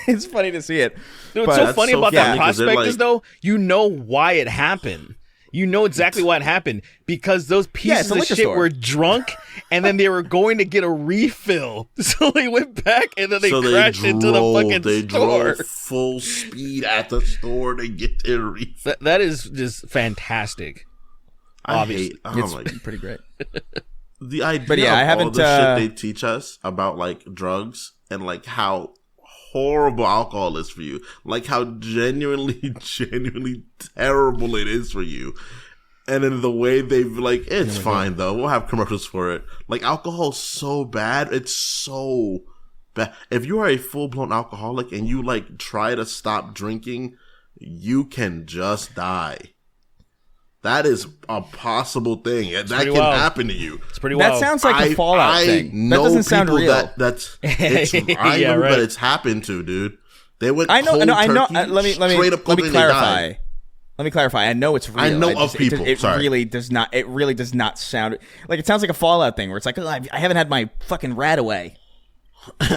it's funny to see it. Dude, what's so funny about that because prospect they're is though, you know why it happened. You know exactly why it happened because those pieces of shit store. were drunk, and then they were going to get a refill. So they went back, and then they crashed into the fucking they store. Drove full speed at the store to get their refill. That is just fantastic. It's pretty great. The idea But yeah, of I haven't, all the shit they teach us about like drugs and like how horrible alcohol is for you, like how genuinely terrible it is for you, and then the way they've like it's fine though, we'll have commercials for it. Like alcohol's so bad, it's so bad. If you are a full-blown alcoholic and you like try to stop drinking, you can just die. That is a possible thing. That can happen to you. It's pretty wild. That sounds like a Fallout thing. That doesn't sound real. I know that it's happened to, dude. They went. I know. Turkey, Let me clarify. Let me clarify. I know it's real. I know of people. It really does not. It really does not sound like it sounds like a Fallout thing where it's like, oh, I haven't had my fucking rat away.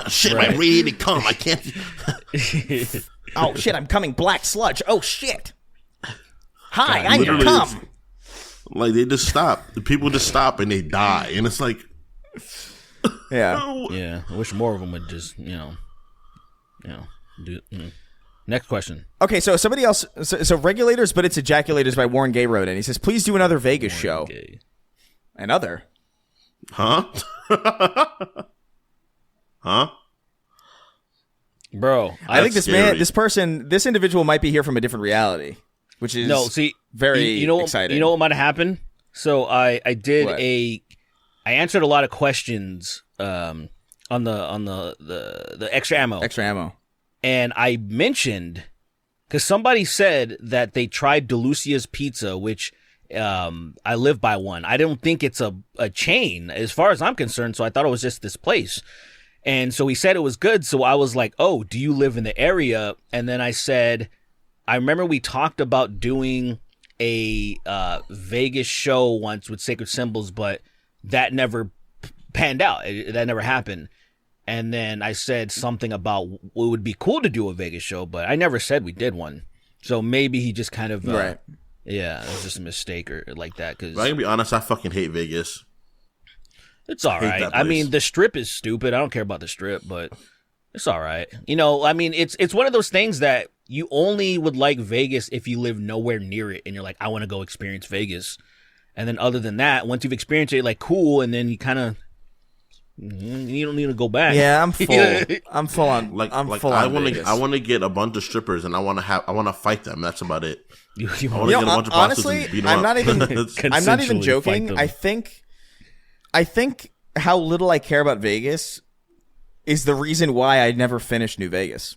Shit, my ready to come. I can't. Oh shit, I'm coming. Black sludge. Oh shit. Hi, I literally, come. Like they just stop. The people just stop and they die, and it's like, yeah. Yeah. I wish more of them would just, do. Next question. Okay, so somebody else. So Regulators, but it's Ejaculators by Warren Gay wrote in. He says, "Please do another Vegas show." Gay. Another. Huh? Huh? Bro, I think this scary. this individual might be here from a different reality, which is very exciting. You know what might have happened? So I did What? I answered a lot of questions on the extra ammo. Extra ammo. And I mentioned, because somebody said that they tried DeLucia's Pizza, which I live by one. I don't think it's a chain as far as I'm concerned, so I thought it was just this place. And so he said it was good, so I was like, oh, do you live in the area? And then I said, I remember we talked about doing a Vegas show once with Sacred Symbols, but that never panned out. That never happened. And then I said something about it would be cool to do a Vegas show, but I never said we did one. So maybe he just kind of, right. Yeah, it was just a mistake or like that. Cause I can be honest, I fucking hate Vegas. it's all right. I mean, the Strip is stupid. I don't care about the Strip, but it's all right. You know, I mean, it's one of those things that you only would like Vegas if you live nowhere near it, and you're like, I want to go experience Vegas. And then other than that, once you've experienced it, you're like, cool, and then you kind of, you don't need to go back. Yeah, I'm full. I'm full on. I want to get a bunch of strippers and I want to fight them. That's about it. You I want to get a bunch of prostitutes honestly, and beat them I'm up. not even. I'm not even Consensually joking. fight them. I think how little I care about Vegas is the reason why I never finished New Vegas.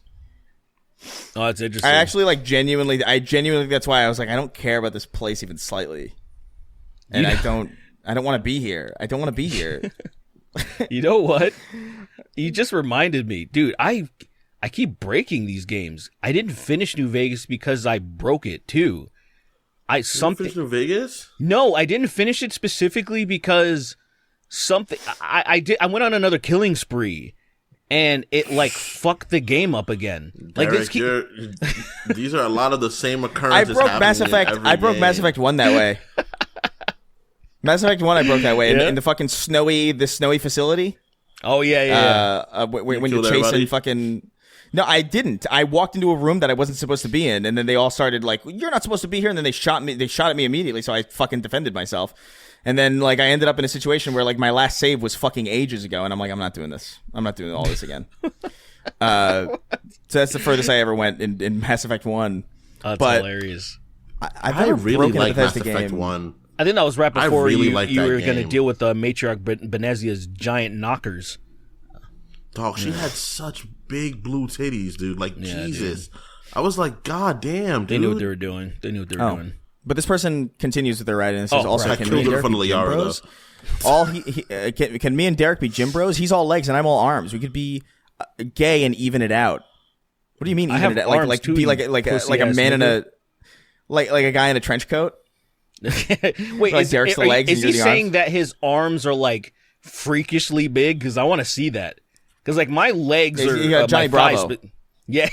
Oh, it's interesting. I actually genuinely think that's why I was like, I don't care about this place even slightly, and I don't want to be here. I don't want to be here. You know what? You just reminded me, dude. I keep breaking these games. I didn't finish New Vegas because I broke it too. You finished in Vegas? No, I didn't finish it specifically because something. I went on another killing spree, and it fucked the game up again. Derrick, these are a lot of the same occurrences. I broke Mass Effect 1 that way. Mass Effect 1 I broke that way in the fucking snowy facility. Oh yeah. When you're chasing everybody? fucking. No, I didn't. I walked into a room that I wasn't supposed to be in, and then they all started like, "You're not supposed to be here," and then they shot me. They shot at me immediately, so I fucking defended myself. And then I ended up in a situation where my last save was fucking ages ago, and I'm like, I'm not doing this. I'm not doing all this again. So that's the furthest I ever went in Mass Effect 1. That's but hilarious. I really like Mass Effect 1. I think that was right before really you like were that going to game. deal with Matriarch Benezia's giant knockers. Dog, she had such big blue titties, dude. Like, Yeah, Jesus. I was like, God damn, dude. They knew what they were doing. Doing. But this person continues with their writing and says, also, right. can I me and killed her Derrick in front be of gym the yard, bros? Can me and Derrick be gym bros? He's all legs and I'm all arms. We could be gay and even it out. What do you mean? I have Even arms like too, be you like a man in a like a guy in a trench coat. Wait, like Derrick's the legs. Is and he you're the saying arms? that his arms are like freakishly big? Because I want to see that. Because like my legs are You got Johnny my thighs, Bravo. but yeah,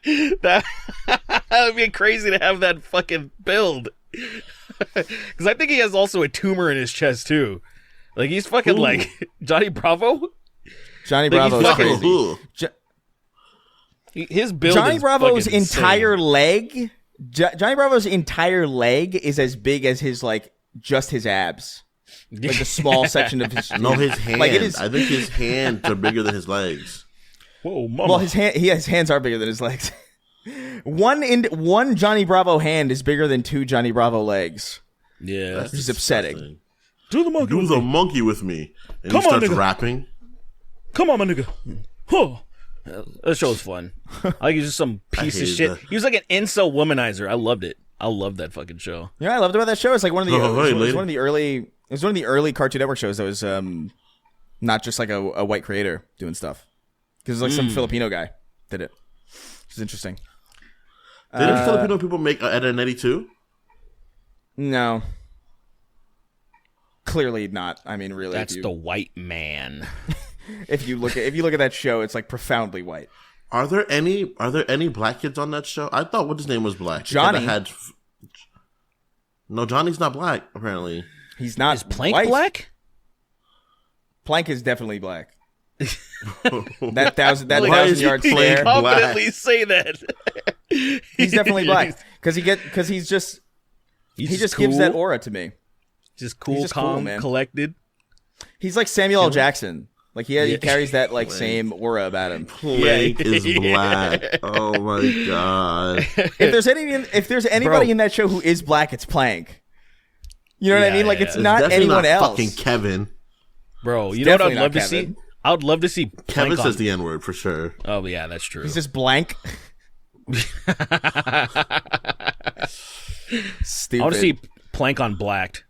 that would be crazy to have that fucking build. Because I think he has also a tumor in his chest too. Like he's fucking like Johnny Bravo. Johnny Like, he's Bravo's fucking- crazy. His build. Johnny is Bravo's fucking entire insane. leg. Johnny Bravo's entire leg is as big as his like just his abs. Like the small section of his. No, his hand. Like, it is- I think his hands are bigger than his legs. Whoa, mama. Well, his hands are bigger than his legs. One Johnny Bravo hand is bigger than 2 Johnny Bravo legs. Yeah. Which is upsetting. disgusting. Do the monkey. Do with the me. monkey with me. And Come he on, starts nigga. rapping. Come on, my nigga. Huh. That show was fun. Like he's just some piece of hated shit. that. He was like an incel womanizer. I loved it. I loved that fucking show. You know what I loved about that show? It's like one of the Oh, hey, it was lady. one of the early it was one of the early Cartoon Network shows that was not just like a white creator doing stuff. Because like some Filipino guy did it. Which is interesting. Didn't Filipino people make Eddy and Eddy too? No. Clearly not. I mean, really, That's the white man. if you look at that show, it's like profoundly white. Are there any black kids on that show? I thought what his name was black. He Johnny. kinda No, Johnny's not black. Apparently, He's not. Is Plank white. black? Plank is definitely black. that thousand Why is he yard playing stare. black? Confidently say that. He's definitely black because he just gives that aura to me. Just cool, just cool, calm, man. collected. He's like Samuel L. Jackson. Like he carries that like same aura about him. Plank is black. Oh my god! If there's anybody in that show who is black, it's Plank. You know what I Yeah, mean? Like yeah. it's It's not definitely anyone not else. Fucking Kevin. Bro, you know what I'd definitely love to not see? Kevin. I would love to see Kevin Plank says on- the N word for sure. Oh, yeah, that's true. He's just blank. Stupid. I want to see Plank on Blacked.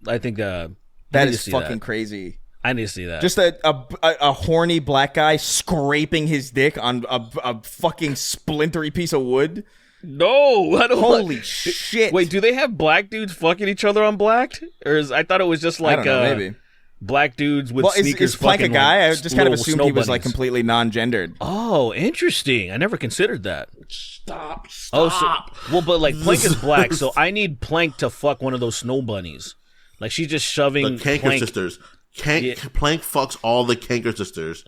I think that I need is to see fucking that. crazy. I need to see that. Just a horny black guy scraping his dick on a fucking splintery piece of wood. no, I don't Holy shit! Wait, do they have black dudes fucking each other on Blacked? Or I thought it was just I like don't know, maybe. black dudes with Well, sneakers is Plank a fucking, guy? like, I just kind of little assumed snow he was like bunnies. completely non-gendered. Oh, interesting. I never considered that. Stop! Oh, well, but like Plank is black, so I need Plank to fuck one of those snow bunnies. Like she's just shoving The Kanker Plank. sisters. Yeah. Plank fucks all the Kanker sisters.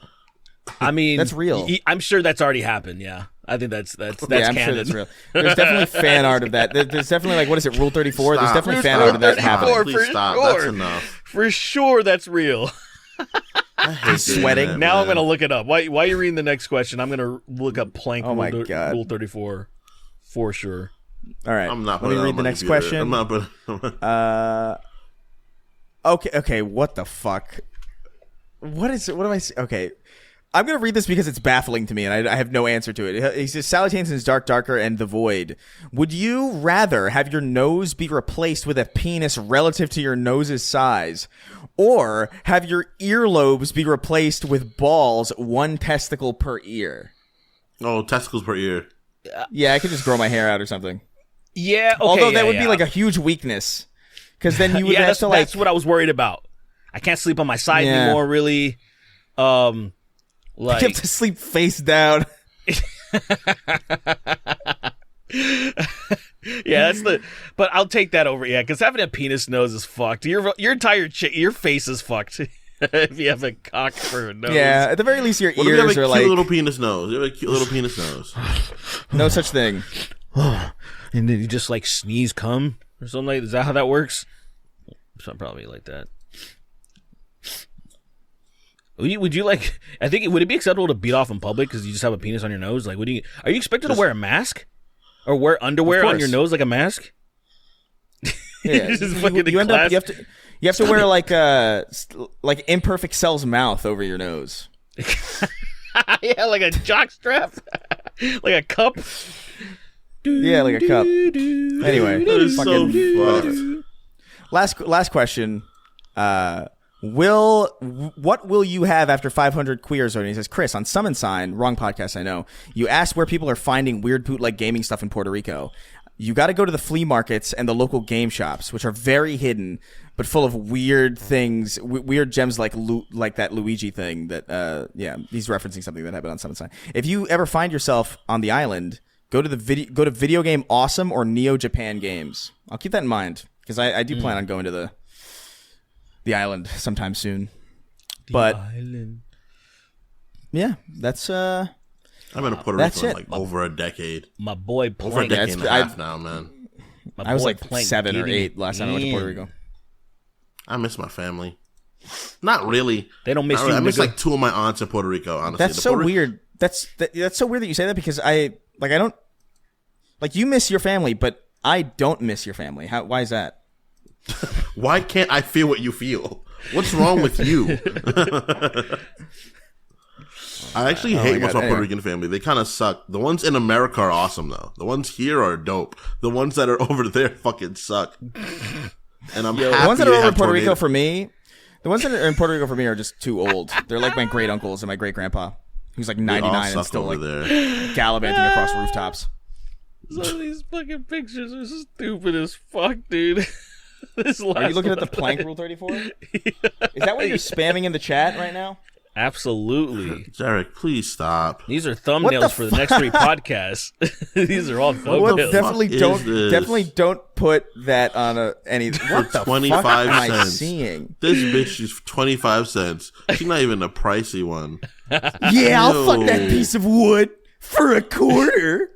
I mean, That's real. I'm sure that's already happened. Yeah, I think that's Yeah, I'm canon. sure that's real. There's definitely fan art of that. There's definitely like, what is it, Rule 34? There's Stop. definitely fan Rule art of that 34. happening. Please for stop. sure. That's enough. For sure, that's real. I hate sweating. that, Now I'm man. gonna look it up. While you're reading the next question, I'm gonna look up Plank Oh my Rule, God. Rule 34 for sure. All right, I'm not. let me putting it read on the my next computer. question. I'm not. Okay, what the fuck? What am I saying? Okay. I'm going to read this because it's baffling to me and I have no answer to it. He says, Sally Tanson's Dark, Darker, and The Void. Would you rather have your nose be replaced with a penis relative to your nose's size, or have your earlobes be replaced with balls, 1 testicle per ear? Oh, testicles per ear. Yeah, I could just grow my hair out or something. Yeah, okay, Although that yeah, would yeah. be like a huge weakness. Because then you would yeah, have to like... that's what I was worried about. I can't sleep on my side Yeah. anymore, really. Like You have to sleep face down. yeah, that's the. But I'll take that over. Yeah, because having a penis nose is fucked. Your entire your face is fucked if you have a cock for a nose. Yeah, at the very least, your What if you have a ears cute are like little penis nose? You have a cute little penis nose. no such thing. And then you just like sneeze cum or something like. Is that how that works? So probably like that. Would you like? I think would it be acceptable to beat off in public because you just have a penis on your nose? Like, are you expected to wear a mask or wear underwear on your nose like a mask? Yeah, Just fucking in you end up class. you have to wear like imperfect cell's mouth over your nose. Yeah, like a jock strap, like a cup. Yeah, like a cup. Anyway, That is so fucking fucked. last question. What will you have after 500 queers? And he says, Chris, on Summon Sign, wrong podcast, I know. You asked where people are finding weird bootleg gaming stuff in Puerto Rico. You got to go to the flea markets and the local game shops, which are very hidden, but full of weird things, weird gems like that Luigi thing that, he's referencing something that happened on Summon Sign. If you ever find yourself on the island, go to Video Game Awesome or Neo Japan Games. I'll keep that in mind because I do plan on going to the island sometime soon. Island. Yeah, that's I've been to Puerto Rico in like over a decade. My boy Plank. Over a decade and a half now, man. I was like Plank 7 or 8 last time I went to Puerto Rico. I miss my family. Not really. They don't miss you. I miss like 2 of my aunts in Puerto Rico, honestly. That's so weird. That's so weird that you say that because I don't like you miss your family, but I don't miss your family. Why is that? Why can't I feel what you feel? What's wrong with you? I actually hate most of my Puerto Rican family. They kind of suck. The ones in America are awesome, though. The ones here are dope. The ones that are over there fucking suck. And I'm happy the ones that are over in Puerto tornado. Rico for me, the ones that are in Puerto Rico for me are just too old. They're like my great uncles and my great grandpa, who's like 99 and still like gallivanting across rooftops. Some of these fucking pictures are stupid as fuck, dude. Are you looking at the Plank Rule 34? Yeah. Is that what you're spamming in the chat right now? Absolutely. Derrick, please stop. These are thumbnails for the next 3 podcasts. These are all thumbnails. Definitely don't put that on any. What the 25 fuck am I cents. seeing? This bitch is 25 cents. She's not even a pricey one. Yeah, I'll fuck that piece of wood for a quarter.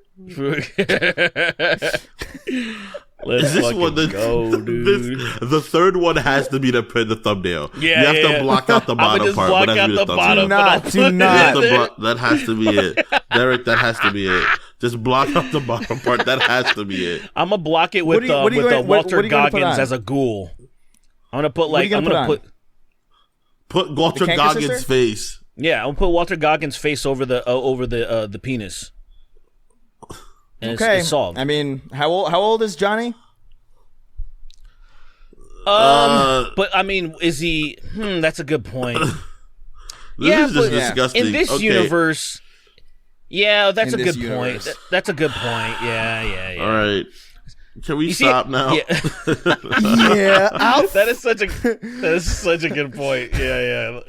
Let's go, dude. The third one has to be the thumbnail. Yeah, you have to block out the bottom part. Block out the bottom. Do not. That has to be it. Derrick, that has to be it. Just block out the bottom part. That has to be it. I'm gonna block it with Walter Goggins as a ghoul. I'm gonna put put Walter Goggins' face. Yeah, I'm gonna put Walter Goggins' face over the penis. And it's solved. I mean, how old is Johnny? But I mean, is he? That's a good point. This is just disgusting. In this universe, that's a good point. That's a good point. Yeah. All right, can we stop now? Yeah, that is such a good point. Yeah.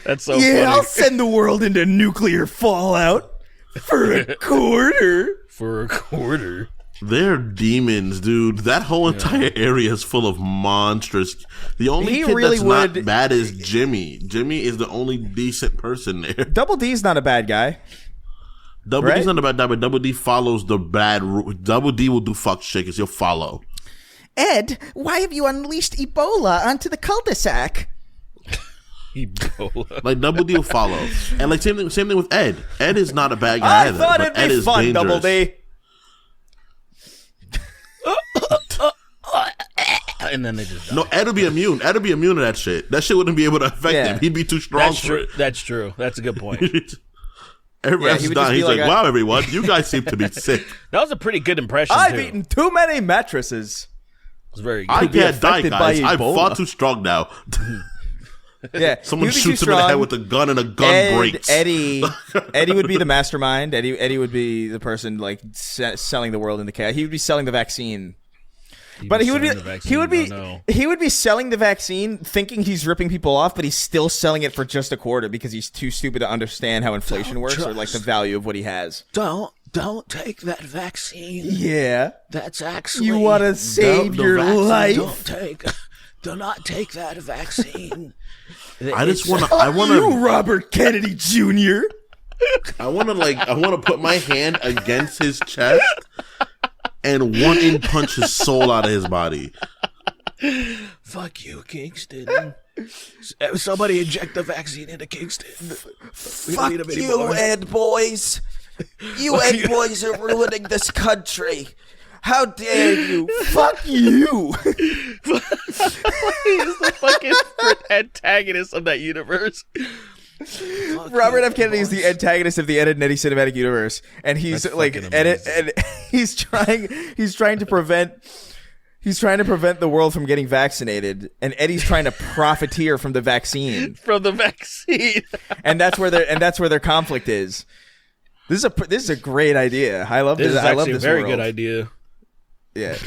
That's so funny. I'll send the world into nuclear fallout for a quarter. They're demons, dude. That whole entire area is full of monsters. The only kid that's not bad is Jimmy. Jimmy is the only decent person there. Double D's not a bad guy. Double D's not a bad guy, but Double D follows the bad rule. Double D will do fuck shit because he'll follow. Ed, why have you unleashed Ebola onto the cul-de-sac? Ebola. Like Double D will follow, and like same thing with Ed. Ed is not a bad guy either. I thought it'd be fun, Double D. And then they just die. No, Ed will be immune. Ed will be immune to that shit. That shit wouldn't be able to affect him. He'd be too strong for it. That's true. That's a good point. Everybody else is dying. He's like, wow, everyone, you guys seem to be sick. That was a pretty good impression. I've eaten too many mattresses. It was very good. I can't die, guys. I'm far too strong now. Yeah, someone shoots him in the head with a gun and a gun breaks. Eddie would be the mastermind. Eddie would be the person like selling the world into chaos. He would be selling the vaccine. But he would be selling the vaccine, thinking he's ripping people off, but he's still selling it for just a quarter because he's too stupid to understand how inflation works or like the value of what he has. Don't take that vaccine. Yeah, that's actually you want to save your life. Do not take that vaccine. I want you, Robert Kennedy Jr. I want to put my hand against his chest and one punch his soul out of his body. Fuck you, Kingston. Somebody inject the vaccine into Kingston. Fuck you, Ed boys. You Ed boys are ruining this country. How dare you? Fuck you. He's the fucking antagonist of that universe. Robert F. Kennedy is the antagonist of the Ed and Eddy cinematic universe, and he's like, and he's trying to prevent He's trying to prevent the world from getting vaccinated, and Eddie's trying to profiteer from the vaccine. From the vaccine, and that's where their conflict is. This is a great idea. I love this. I love this. Very world. good idea. Yeah.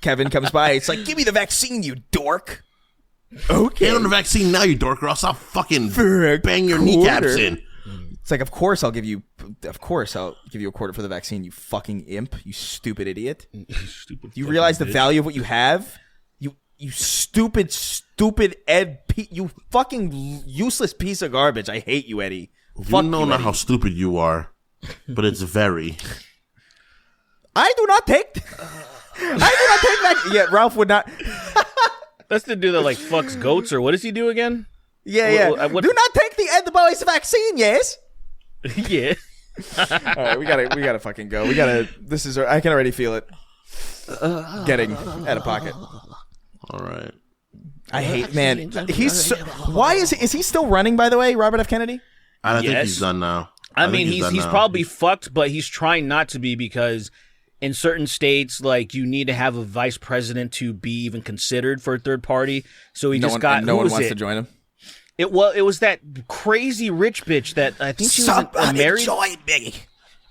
Kevin comes by. It's like, give me the vaccine, you dork. Okay. Get on the vaccine now, you dork, or else I'll fucking bang your kneecaps in. It's like, of course I'll give you a quarter for the vaccine, you fucking imp, you stupid idiot. You realize the value of what you have? You stupid Ed, you fucking useless piece of garbage. I hate you, Eddie. You know not how stupid you are, but it's very. I do not take that. Yeah, Ralph would not. That's the dude that like fucks goats, or what does he do again? Yeah. Do not take the boys vaccine, yes. Yeah. All right, we gotta fucking go. I can already feel it getting out of pocket. All right. I hate, man. Why is he still running? By the way, Robert F. Kennedy. I think he's done now. I mean, he's probably fucked, but he's trying not to be, because in certain states, like, you need to have a vice president to be even considered for a third party. So no one wants to join him. It was that crazy rich bitch that I think she was married.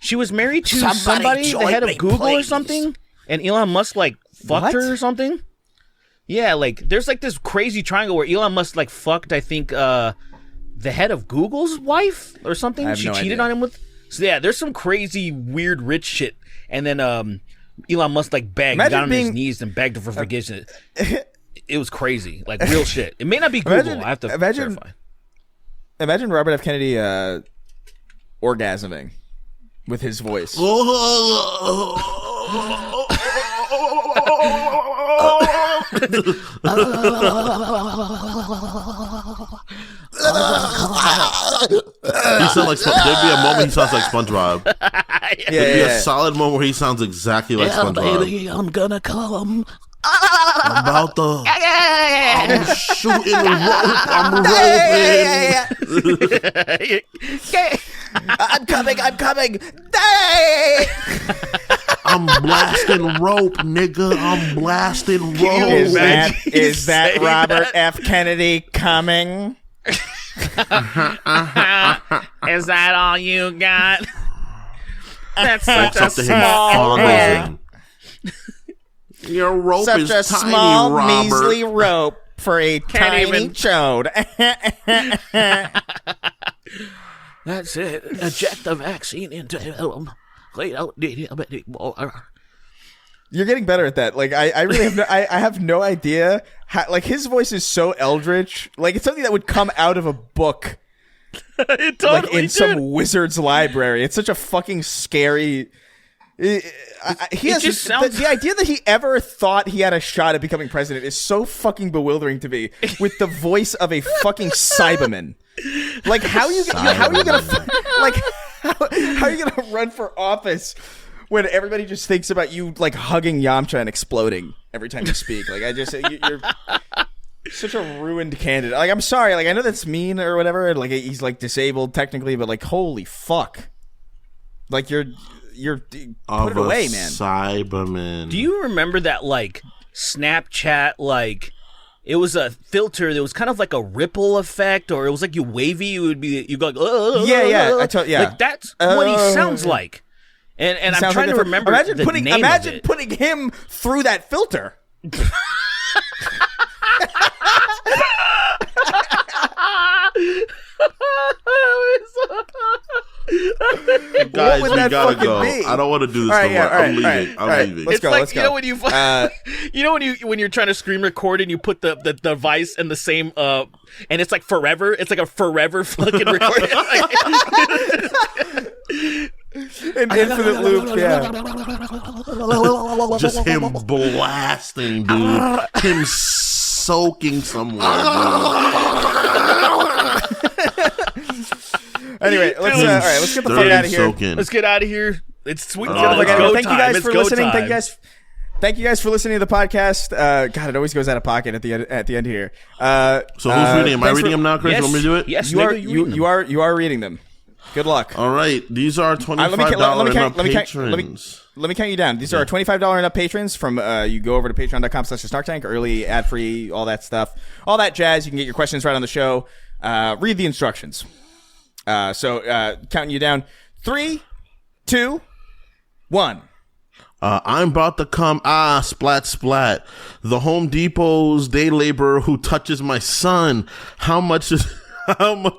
She was married to somebody, the head of Google or something, and Elon Musk like fucked her or something. Yeah, like there's like this crazy triangle where Elon Musk like fucked, I think, the head of Google's wife or something. She cheated on him with. So yeah, there's some crazy weird rich shit, and then Elon Musk like got on his knees and begged her for forgiveness. It was crazy, like real shit. It may not be Google. I have to verify. Imagine Robert F. Kennedy orgasming with his voice. You sound like there'd be a moment he sounds like SpongeBob. There'd be a solid moment where he sounds exactly like SpongeBob. Baby, I'm gonna come. I'm shooting rope. I'm roping. I'm coming. I'm blasting rope, nigga. I'm blasting rope. Is that Robert F. Kennedy coming? Is that all you got? That's such a small rope. Your rope Such is a tiny, small, Robert. measly rope for a tiny chode. That's it. Inject the vaccine into him. They don't need him anymore. You're getting better at that. Like I really have I have no idea how, like his voice is so eldritch. Like it's something that would come out of a book. It totally like in some wizard's library. It's such a fucking scary. The idea that he ever thought he had a shot at becoming president is so fucking bewildering to me. With the voice of a fucking Cyberman, like how are you gonna run for office when everybody just thinks about you like hugging Yamcha and exploding every time you speak? Like you're such a ruined candidate. Like I'm sorry, like I know that's mean or whatever. Like he's like disabled technically, but like holy fuck, like you're put it away, man. Cyberman. Do you remember that like Snapchat, like it was a filter that was kind of like a ripple effect, or it was like you wavy, you go like, yeah. Like that's what he sounds like. And I'm trying to remember Imagine putting him through that filter. Guys, we gotta go. Be? I don't want to do this no more. I'm leaving. I'm leaving. Let's go. You know when when you're trying to screen record and you put the device in the same and it's like forever. It's like a forever fucking recording. An infinite loop. Yeah. Just him blasting, dude. Him soaking somewhere. Anyway, let's get the fuck out of here. Let's get out of here. It's sweet. Thank you guys for listening. Thank you guys for listening to the podcast. God, it always goes out of pocket at the end here. So who's reading? Am I reading them now, Chris? You want me to do it? Yes, you are reading them. Good luck. All right, these are $25 patrons. let me count you down. These are our $25 and up patrons. From you go over to patreon.com/snarktank, early, ad free, all that stuff, all that jazz. You can get your questions right on the show. Read the instructions. So counting you down. 3, 2, 1. I'm about to come, splat, splat. The Home Depot's day laborer who touches my son. How much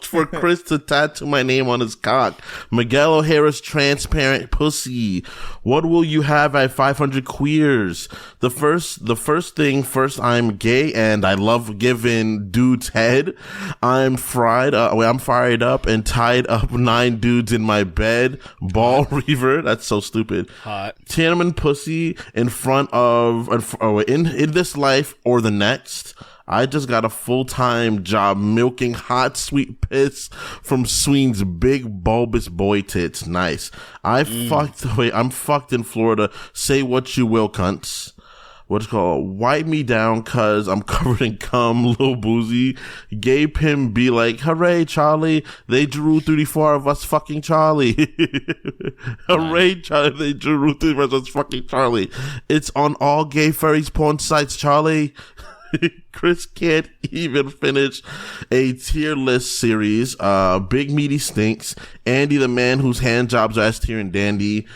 for Chris to tattoo my name on his cock? Miguel O'Hara's transparent pussy. What will you have at 500 queers? The first thing first, I'm gay and I love giving dudes head. I'm fired up and tied up 9 dudes in my bed. Ball reaver. That's so stupid. Hot. Tiananmen pussy in front of, in this life or the next. I just got a full-time job milking hot sweet piss from Sween's big bulbous boy tits. Nice. I'm fucked in Florida. Say what you will, cunts. What's called? Wipe me down cause I'm covered in cum, Lil Boozy. Gay Pim be like, hooray, Charlie. They drew 34 of us fucking Charlie. Hooray, Charlie. They drew 34 of us fucking Charlie. It's on all gay furries porn sites, Charlie. Chris can't even finish a tier list series. Big Meaty Stinks. Andy the man whose hand jobs are S tier and dandy.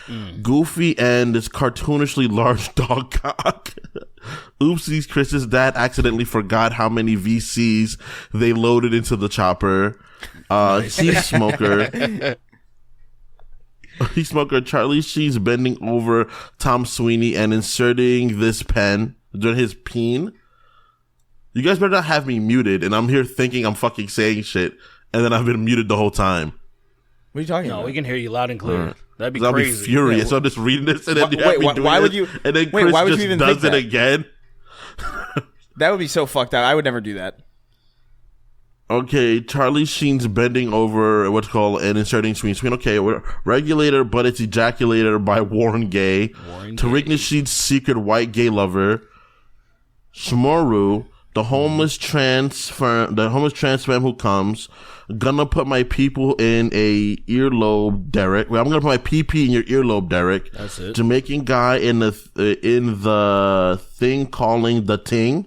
Goofy and his cartoonishly large dog cock. Oopsies, Chris's dad accidentally forgot how many VCs they loaded into the chopper. Heat Smoker. Heat Smoker. Charlie Sheen's bending over Tom Sweeney and inserting this pen during his peen. You guys better not have me muted, and I'm here thinking I'm fucking saying shit, and then I've been muted the whole time. What are you talking about? No, we can hear you loud and clear. Right. That'd be I'll crazy. be furious. I'm just reading this, and then you have me doing why would this, you? and then wait, Chris why would just you even does think it that? again. That would be so fucked up. I would never do that. Okay, Charlie Sheen's bending over what's called and inserting Sween. Okay, regulator, but it's ejaculator by Warren Gay. Tarigna Sheen's secret white gay lover. Shmoru. The homeless trans man who comes. Gonna put my people in a earlobe, Derrick. Well, I'm gonna put my PP in your earlobe, Derrick. That's it. Jamaican guy in the thing calling the ting.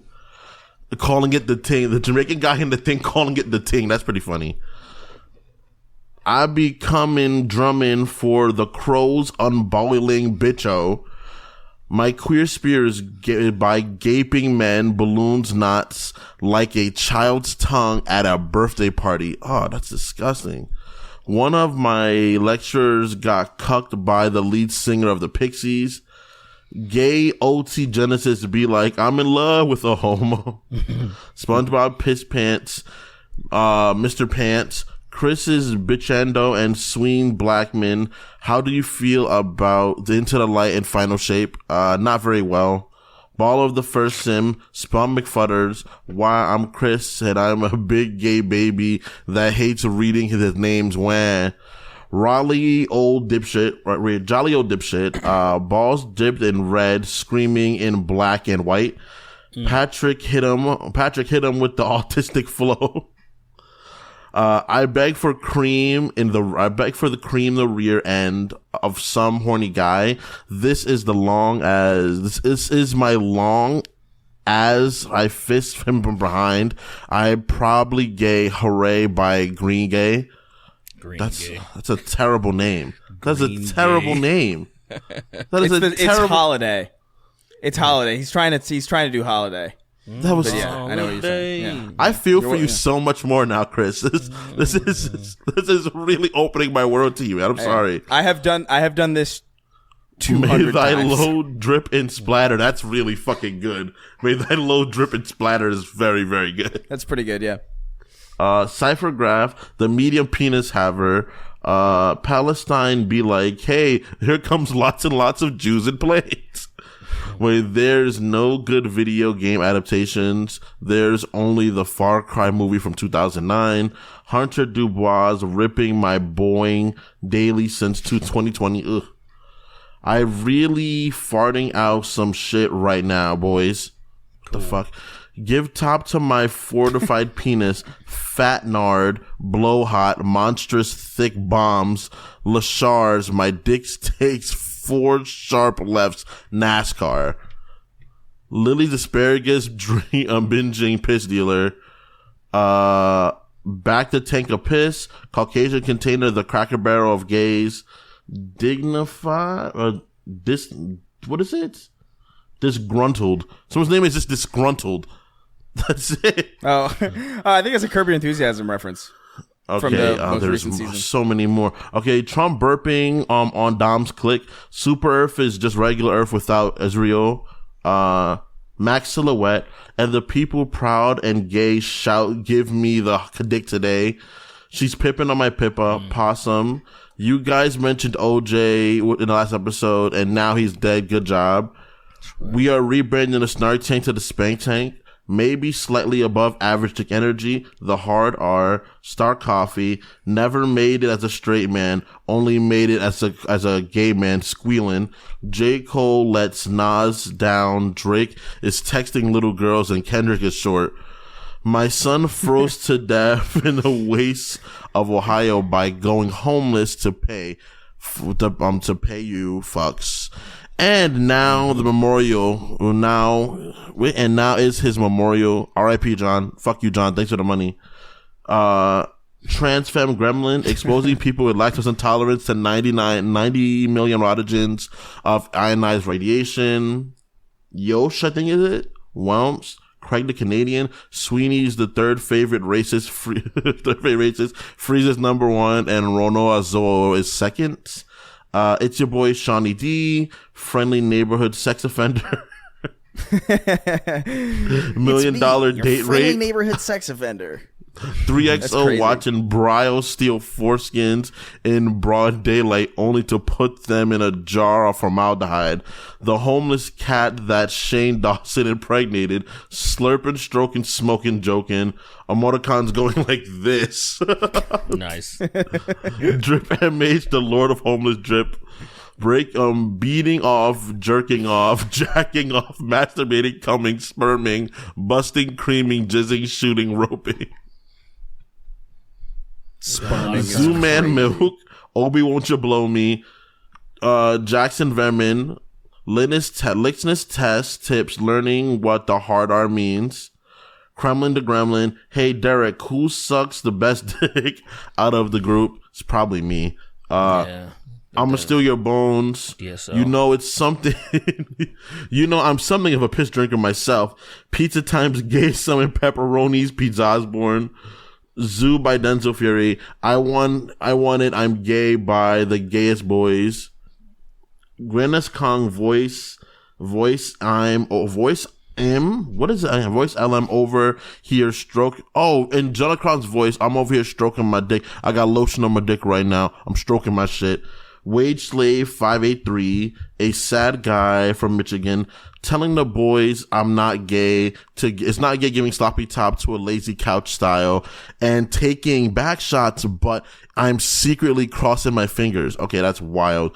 Calling it the ting. The Jamaican guy in the thing calling it the ting. That's pretty funny. I be coming drumming for the crows unboiling bitcho. My queer spear is by gaping men, balloons, knots, like a child's tongue at a birthday party. Oh, that's disgusting. One of my lecturers got cucked by the lead singer of the Pixies. Gay OT Genesis be like, I'm in love with a homo. SpongeBob Piss Pants, Mr. Pants, Chris's Bichendo and Sween Blackman. How do you feel about the Into the Light and Final Shape? Not very well. Ball of the First Sim, Spawn McFutters, Why I'm Chris and I'm a big gay baby that hates reading his names. Wah. Jolly old dipshit, balls dipped in red, screaming in black and white. Patrick hit him with the autistic flow. I beg for the cream the rear end of some horny guy. This is my long as I fist him from behind. I probably gay. Hooray by Green Gay. That's a terrible name. That's a terrible name. It's Holiday. It's Holiday. He's trying to do Holiday. That was I know what you're saying. Yeah. I feel for you so much more now, Chris. This is really opening my world to you, man. I'm sorry. I have done this 200 May thy times. low drip and splatter. That's really fucking good. May thy low drip and splatter is very, very good. That's pretty good, yeah. Cyphergraph, the medium penis haver. Palestine be like, hey, here comes lots and lots of Jews and planes. Where there's no good video game adaptations. There's only the Far Cry movie from 2009. Hunter Dubois ripping my Boeing daily since 2020. Ugh. I really farting out some shit right now, boys. What the fuck? Give top to my fortified penis, fat nard, blow hot, monstrous thick bombs, Lashars, my dick takes 4 sharp lefts, NASCAR. Lily's asparagus binging piss dealer. Back to tank of piss. Caucasian container, the Cracker Barrel of gays. Dignified what is it? Disgruntled. Someone's name is just Disgruntled. That's it. Oh, I think it's a Curb Your Enthusiasm reference. Okay, from the most there's recent season. So many more. Okay, Trump burping on Dom's click. Super Earth is just regular Earth without Israel. Max Silhouette and the people proud and gay shout, give me the dick today. She's pipping on my Pippa. Possum. You guys mentioned OJ in the last episode, and now he's dead. Good job. We are rebranding the Snark Tank to the Spank Tank. Maybe slightly above average dick energy. The Hard R. Star Coffee. Never made it as a straight man. Only made it as a gay man squealing. J. Cole lets Nas down. Drake is texting little girls and Kendrick is short. My son froze to death in the wastes of Ohio by going homeless to pay you fucks. And now the memorial, now is his memorial. R.I.P. John. Fuck you, John. Thanks for the money. Trans femme gremlin exposing people with lactose intolerance to 90 million rotogens of ionized radiation. Yosh, I think is it? Whelms. Craig the Canadian. Sweeney's the third favorite racist. Freeze's number 1 and Rono Azo is second. It's your boy Shawnee D, friendly neighborhood sex offender. $1 million date friendly rate. neighborhood sex offender. 3XO watching Brio steal foreskins in broad daylight only to put them in a jar of formaldehyde. The homeless cat that Shane Dawson impregnated, slurping, stroking, smoking, joking. Emoticons going like this. Nice. Drip MH, the Lord of Homeless Drip. Break, beating off, jerking off, jacking off, masturbating, coming, sperming, busting, creaming, jizzing, shooting, roping. Zoom Man Milk, Obi Won't You Blow Me, Jackson Vermin, Litmus Test Tips, Learning What the Hard R Means, Kremlin to Gremlin, Hey Derrick, who sucks the best dick out of the group? It's probably me. I'm gonna steal your bones. DSL. You know it's something. You know I'm something of a piss drinker myself. Pizza Times Gay Summon Pepperonis, Pete Osborne. Zoo by Denzel Fury. I want it. I'm gay by the gayest boys. Grenus Kong voice M. What is it? Voice LM over here stroke. Oh, Angelicron's voice. I'm over here stroking my dick. I got lotion on my dick right now. I'm stroking my shit. Wage Slave 583, a sad guy from Michigan, telling the boys I'm not gay. It's not gay giving sloppy top to a lazy couch style and taking back shots, but I'm secretly crossing my fingers. Okay, that's wild.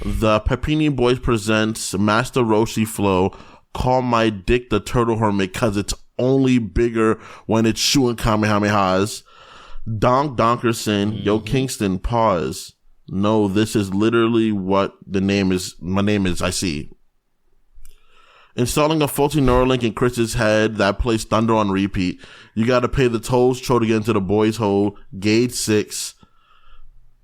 The Pepini Boys presents Master Roshi Flow. Call my dick the Turtle Hermit because it's only bigger when it's shooting Kamehamehas. Donkerson, Yo Kingston, pause. No, this is literally what the name is. My name is, I see. Installing a faulty Neuralink in Chris's head that plays Thunder on repeat. You gotta pay the tolls, throw to get into the boys' hole. Gate 6.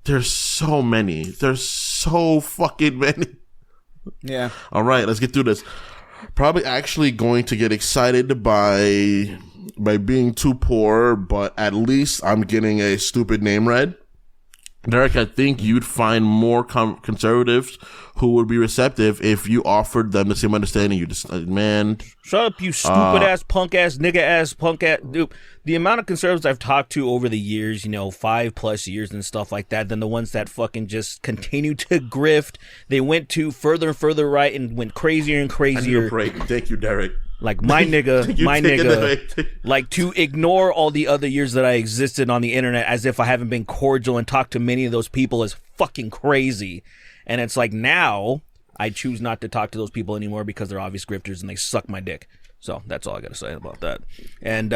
There's so many. There's so fucking many. Yeah. All right, let's get through this. Probably actually going to get excited by being too poor, but at least I'm getting a stupid name read. Derrick, I think you'd find more conservatives who would be receptive if you offered them the same understanding. You just, man. Shut up, you stupid ass, punk ass, nigga ass, punk ass. Dude, the amount of conservatives I've talked to over the years, 5+ years and stuff like that, then the ones that fucking just continue to grift, they went to further and further right and went crazier and crazier. I need a break. Thank you, Derrick. Like my nigga, like to ignore all the other years that I existed on the internet as if I haven't been cordial and talked to many of those people is fucking crazy. And it's like now I choose not to talk to those people anymore because they're obvious grifters and they suck my dick. So that's all I got to say about that. And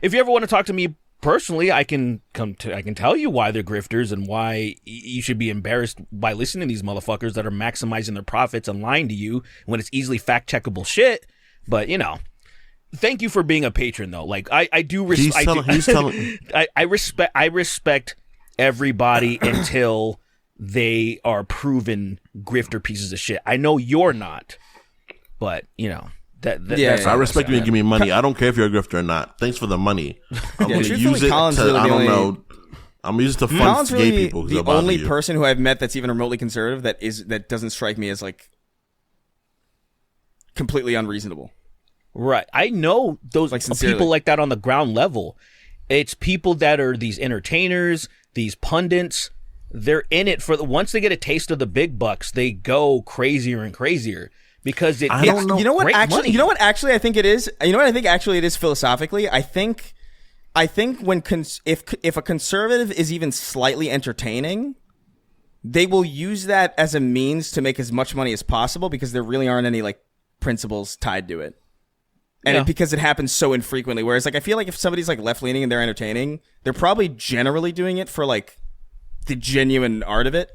if you ever want to talk to me personally, I can tell you why they're grifters and why you should be embarrassed by listening to these motherfuckers that are maximizing their profits and lying to you when it's easily fact checkable shit. But thank you for being a patron though. Like I do respect. I respect everybody until they are proven grifter pieces of shit. I know you're not, but I respect you and give me money. I don't care if you're a grifter or not. Thanks for the money. I'm going to use it Colin's to, really I don't know. I'm using it to fund Colin's gay really people. The only person who I've met that's even remotely conservative that doesn't strike me as like completely unreasonable. Right. I know those people like that on the ground level. It's people that are these entertainers, these pundits. They're in it for once they get a taste of the big bucks, they go crazier and crazier. Because I don't know. You know what actually I think it is? You know what I think actually it is philosophically? I think when if a conservative is even slightly entertaining, they will use that as a means to make as much money as possible because there really aren't any like principles tied to it. And because it happens so infrequently. Whereas like I feel like if somebody's like left leaning and they're entertaining, they're probably generally doing it for like the genuine art of it.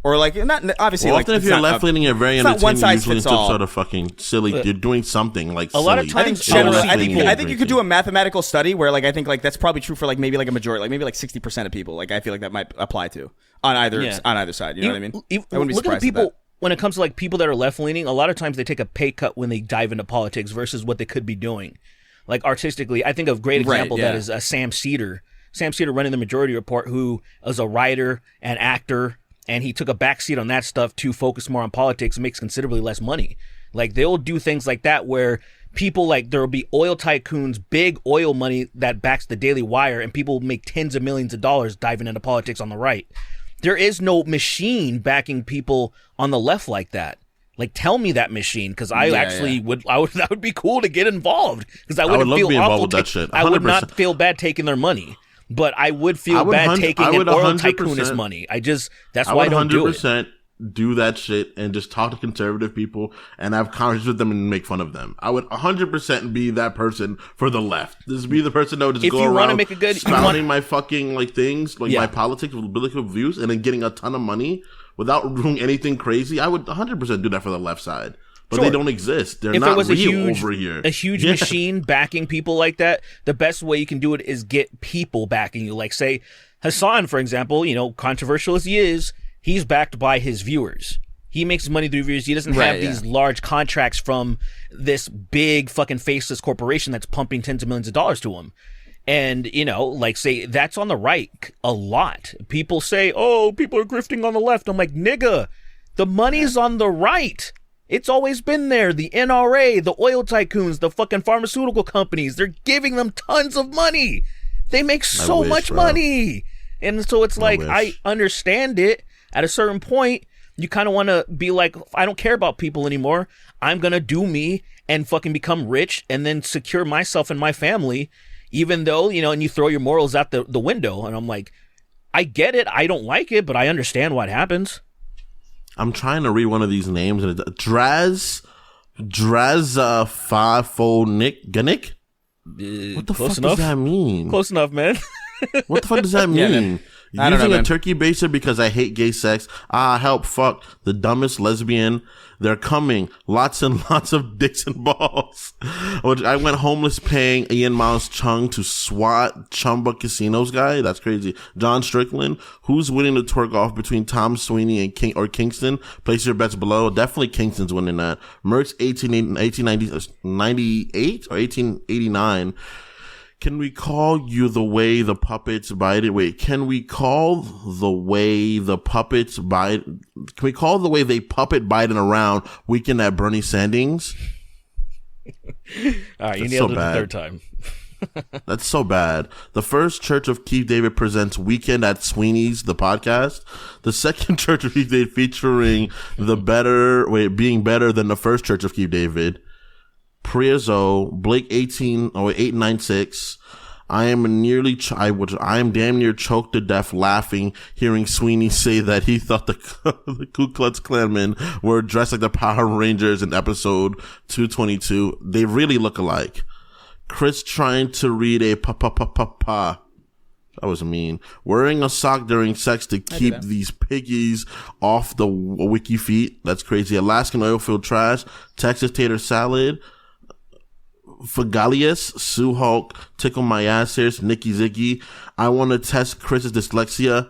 Or like not obviously. Well, like often if you're left leaning, you're very entertaining. Usually some sort of fucking silly. You're doing something like a lot of times. I think you could do a mathematical study where like I think like that's probably true for like maybe like a majority, like maybe like 60% of people. Like I feel like that might apply to on either side. You know what I mean? I wouldn't be surprised at people. When it comes to like people that are left leaning, a lot of times they take a pay cut when they dive into politics versus what they could be doing. Like artistically, I think a great example that is Sam Cedar. Sam Cedar running the Majority Report, who is a writer and actor. And he took a backseat on that stuff to focus more on politics and makes considerably less money. Like they'll do things like that where people like there will be oil tycoons, big oil money that backs the Daily Wire, and people make tens of millions of dollars diving into politics on the right. There is no machine backing people on the left like that. Like tell me that machine, because I would. That would be cool to get involved because I wouldn't feel awful. That shit. I would not feel bad taking their money. But I would feel bad taking an oil tycoonist money. That's why I don't do it. 100% do that shit and just talk to conservative people and have conversations with them and make fun of them. I would 100% be that person for the left. Just be the person that would just go around spouting my fucking like things, like my politics, political views, and then getting a ton of money without doing anything crazy. I would 100% do that for the left side. But they don't exist. They're not real over here. A huge machine backing people like that, the best way you can do it is get people backing you. Like, say, Hassan, for example, controversial as he is, he's backed by his viewers. He makes money through viewers. He doesn't have these large contracts from this big fucking faceless corporation that's pumping tens of millions of dollars to him. And, like, say, that's on the right a lot. People say, oh, people are grifting on the left. I'm like, nigga, the money's on the right. It's always been there. The NRA, the oil tycoons, the fucking pharmaceutical companies, they're giving them tons of money. They make so much money. And so it's like, I understand it. At a certain point, you kind of want to be like, I don't care about people anymore. I'm going to do me and fucking become rich and then secure myself and my family, even though, and you throw your morals out the window. And I'm like, I get it. I don't like it, but I understand what happens. I'm trying to read one of these names. Draz Ganik? What the fuck does that mean? Close enough, man. What the fuck does that mean? Using a turkey baster because I hate gay sex. Help, fuck. The dumbest lesbian. They're coming. Lots and lots of dicks and balls. I went homeless paying Ian Miles Chung to swat Chumba Casinos guy. That's crazy. John Strickland. Who's winning the twerk off between Tom Sweeney and Kingston? Place your bets below. Definitely Kingston's winning that. Merck's 1898 or 1889. Can we call you the way the puppets bite it? Wait, can we call the way the puppets bite? Can we call the way they puppet Biden around weekend at Bernie Sanders? All right, you nailed it the third time. That's so bad. The first Church of Keith David presents Weekend at Sweeney's, the podcast. The second Church of Keith David featuring being better than the first Church of Keith David. Priazo, Blake 896. I am damn near choked to death laughing hearing Sweeney say that he thought the Ku Klux Klanmen were dressed like the Power Rangers in episode 222. They really look alike. Chris trying to read a That was mean. Wearing a sock during sex to keep these piggies off the wiki feet. That's crazy. Alaskan oil filled trash. Texas tater salad. Fagalius. Sue Hulk. Tickle my ass hairs. Nicky Ziggy. I want to test Chris's dyslexia.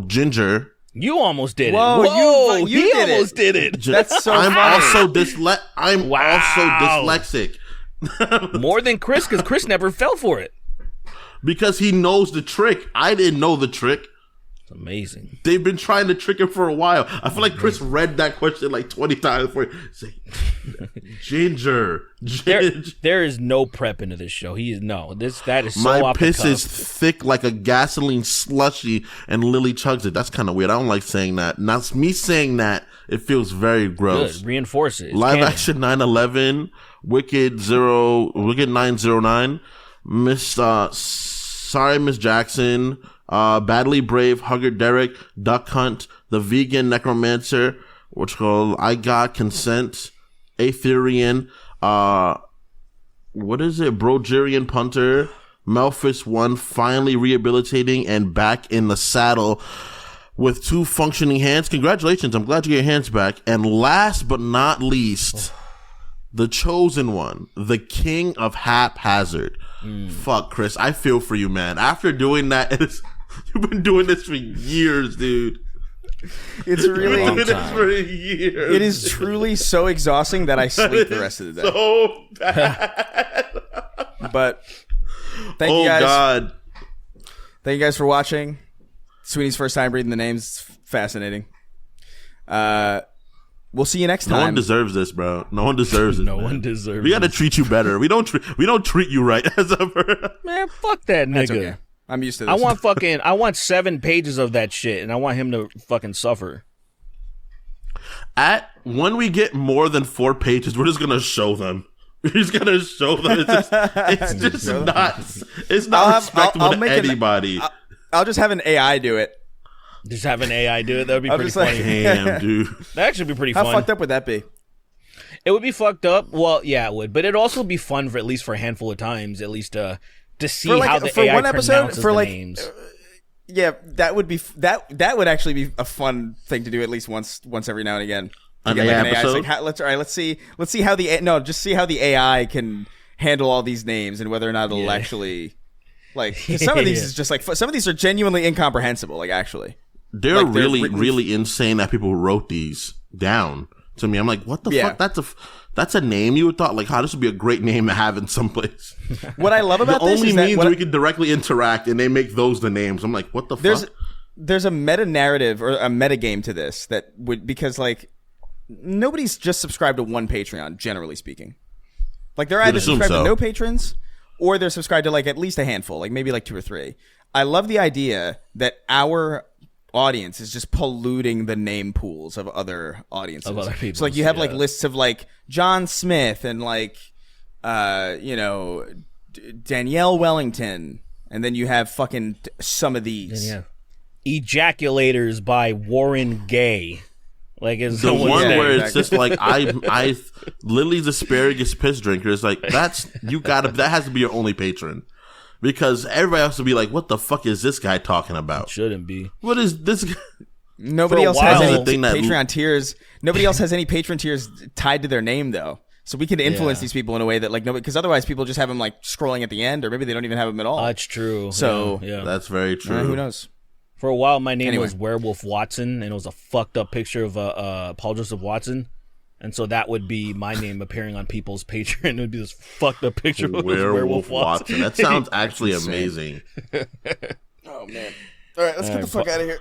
Ginger. You almost did it. Whoa, you he did almost did it. That's so I'm funny. also dyslexic. More than Chris, because Chris never fell for it. Because he knows the trick. I didn't know the trick. It's amazing. They've been trying to trick him for a while. I feel like Chris read that question like 20 times before. Ginger. There is no prep into this show. That is so My off piss the cuff. is thick like a gasoline slushy, and Lily chugs it. That's kind of weird. I don't like saying that. Not me saying that. It feels very gross. Good. Reinforce it. It's Live canon. action 9/11, Wicked 909, Sorry Miss Jackson, Badly Brave, Hugger Derrick, Duck Hunt, The Vegan Necromancer, what's called I Got Consent, Aetherian, what is it? Brogerian Punter, Melphis 1, finally rehabilitating and back in the saddle with 2 functioning hands. Congratulations. I'm glad you get your hands back. And last but not least, the chosen one, the king of haphazard. Fuck, Chris. I feel for you, man. After doing that, you've been doing this for years, dude. It's really You've been doing this for years. It is truly so exhausting that I sleep the rest of the day. So bad. But thank you guys. God. Thank you guys for watching. Sweeney's first time reading the names. It's fascinating. We'll see you next time. No one deserves this, bro. No one deserves it. No one deserves We got to this. treat you better. We don't treat you right as ever. Man, fuck that nigga. That's okay. I'm used to this. I want 7 pages of that shit, and I want him to fucking suffer. When we get more than 4 pages, we're just gonna show them. We're just gonna show them. It's just nuts. It's not respectable to anybody. I'll just have an AI do it. Just have an AI do it. That would be pretty funny. Damn, dude. That actually be pretty How fun. fucked up would that be? It would be fucked up. Well, yeah, it would. But it'd also be fun for at least for a handful of times, at least to see how the AI one episode, pronounces for the like, names. Yeah, that would be that would actually be a fun thing to do at least once every now and again. To get, like, an AI. It's like, let's see how just see how the AI can handle all these names and whether or not it'll actually like. 'Cause some of these is just like some of these are genuinely incomprehensible. Like actually. They're really insane that people wrote these down to me. I'm like, what the fuck? That's a name you would thought like, this would be a great name to have in some place. What I love about this only is that means we can directly interact, and they make those the names. I'm like, what the fuck? There's a meta narrative or a meta game to this that would because like nobody's just subscribed to one Patreon, generally speaking. Like they're either subscribed to no patrons or they're subscribed to like at least a handful, like maybe like 2 or 3. I love the idea that our audience is just polluting the name pools of other audiences. Of other people. So like you have like lists of like John Smith and like Danielle Wellington, and then you have fucking some of these. Yeah. Ejaculators by Warren Gay. Like it's the one where it's exactly. just like I Lily's asparagus piss drinker is like that has to be your only patron. Because everybody else will be like, what the fuck is this guy talking about? Shouldn't be. What is this guy? Nobody else has any thing Patreon tiers. Nobody else has any patron tiers tied to their name, though. So we can influence these people in a way that, like, nobody, because otherwise people just have them like scrolling at the end, or maybe they don't even have them at all. That's true. So yeah. That's very true. Who knows? For a while, my name was Werewolf Watson, and it was a fucked up picture of Paul Joseph Watson. And so that would be my name appearing on people's Patreon. It would be this fucked up picture of Werewolf Watson. That sounds actually amazing. Oh, man. All right, let's get the fuck out of here.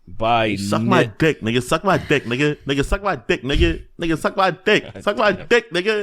Bye. Suck my dick, nigga. Suck my dick, nigga. Nigga, suck my dick, nigga. Nigga, suck my dick. Suck my dick, nigga.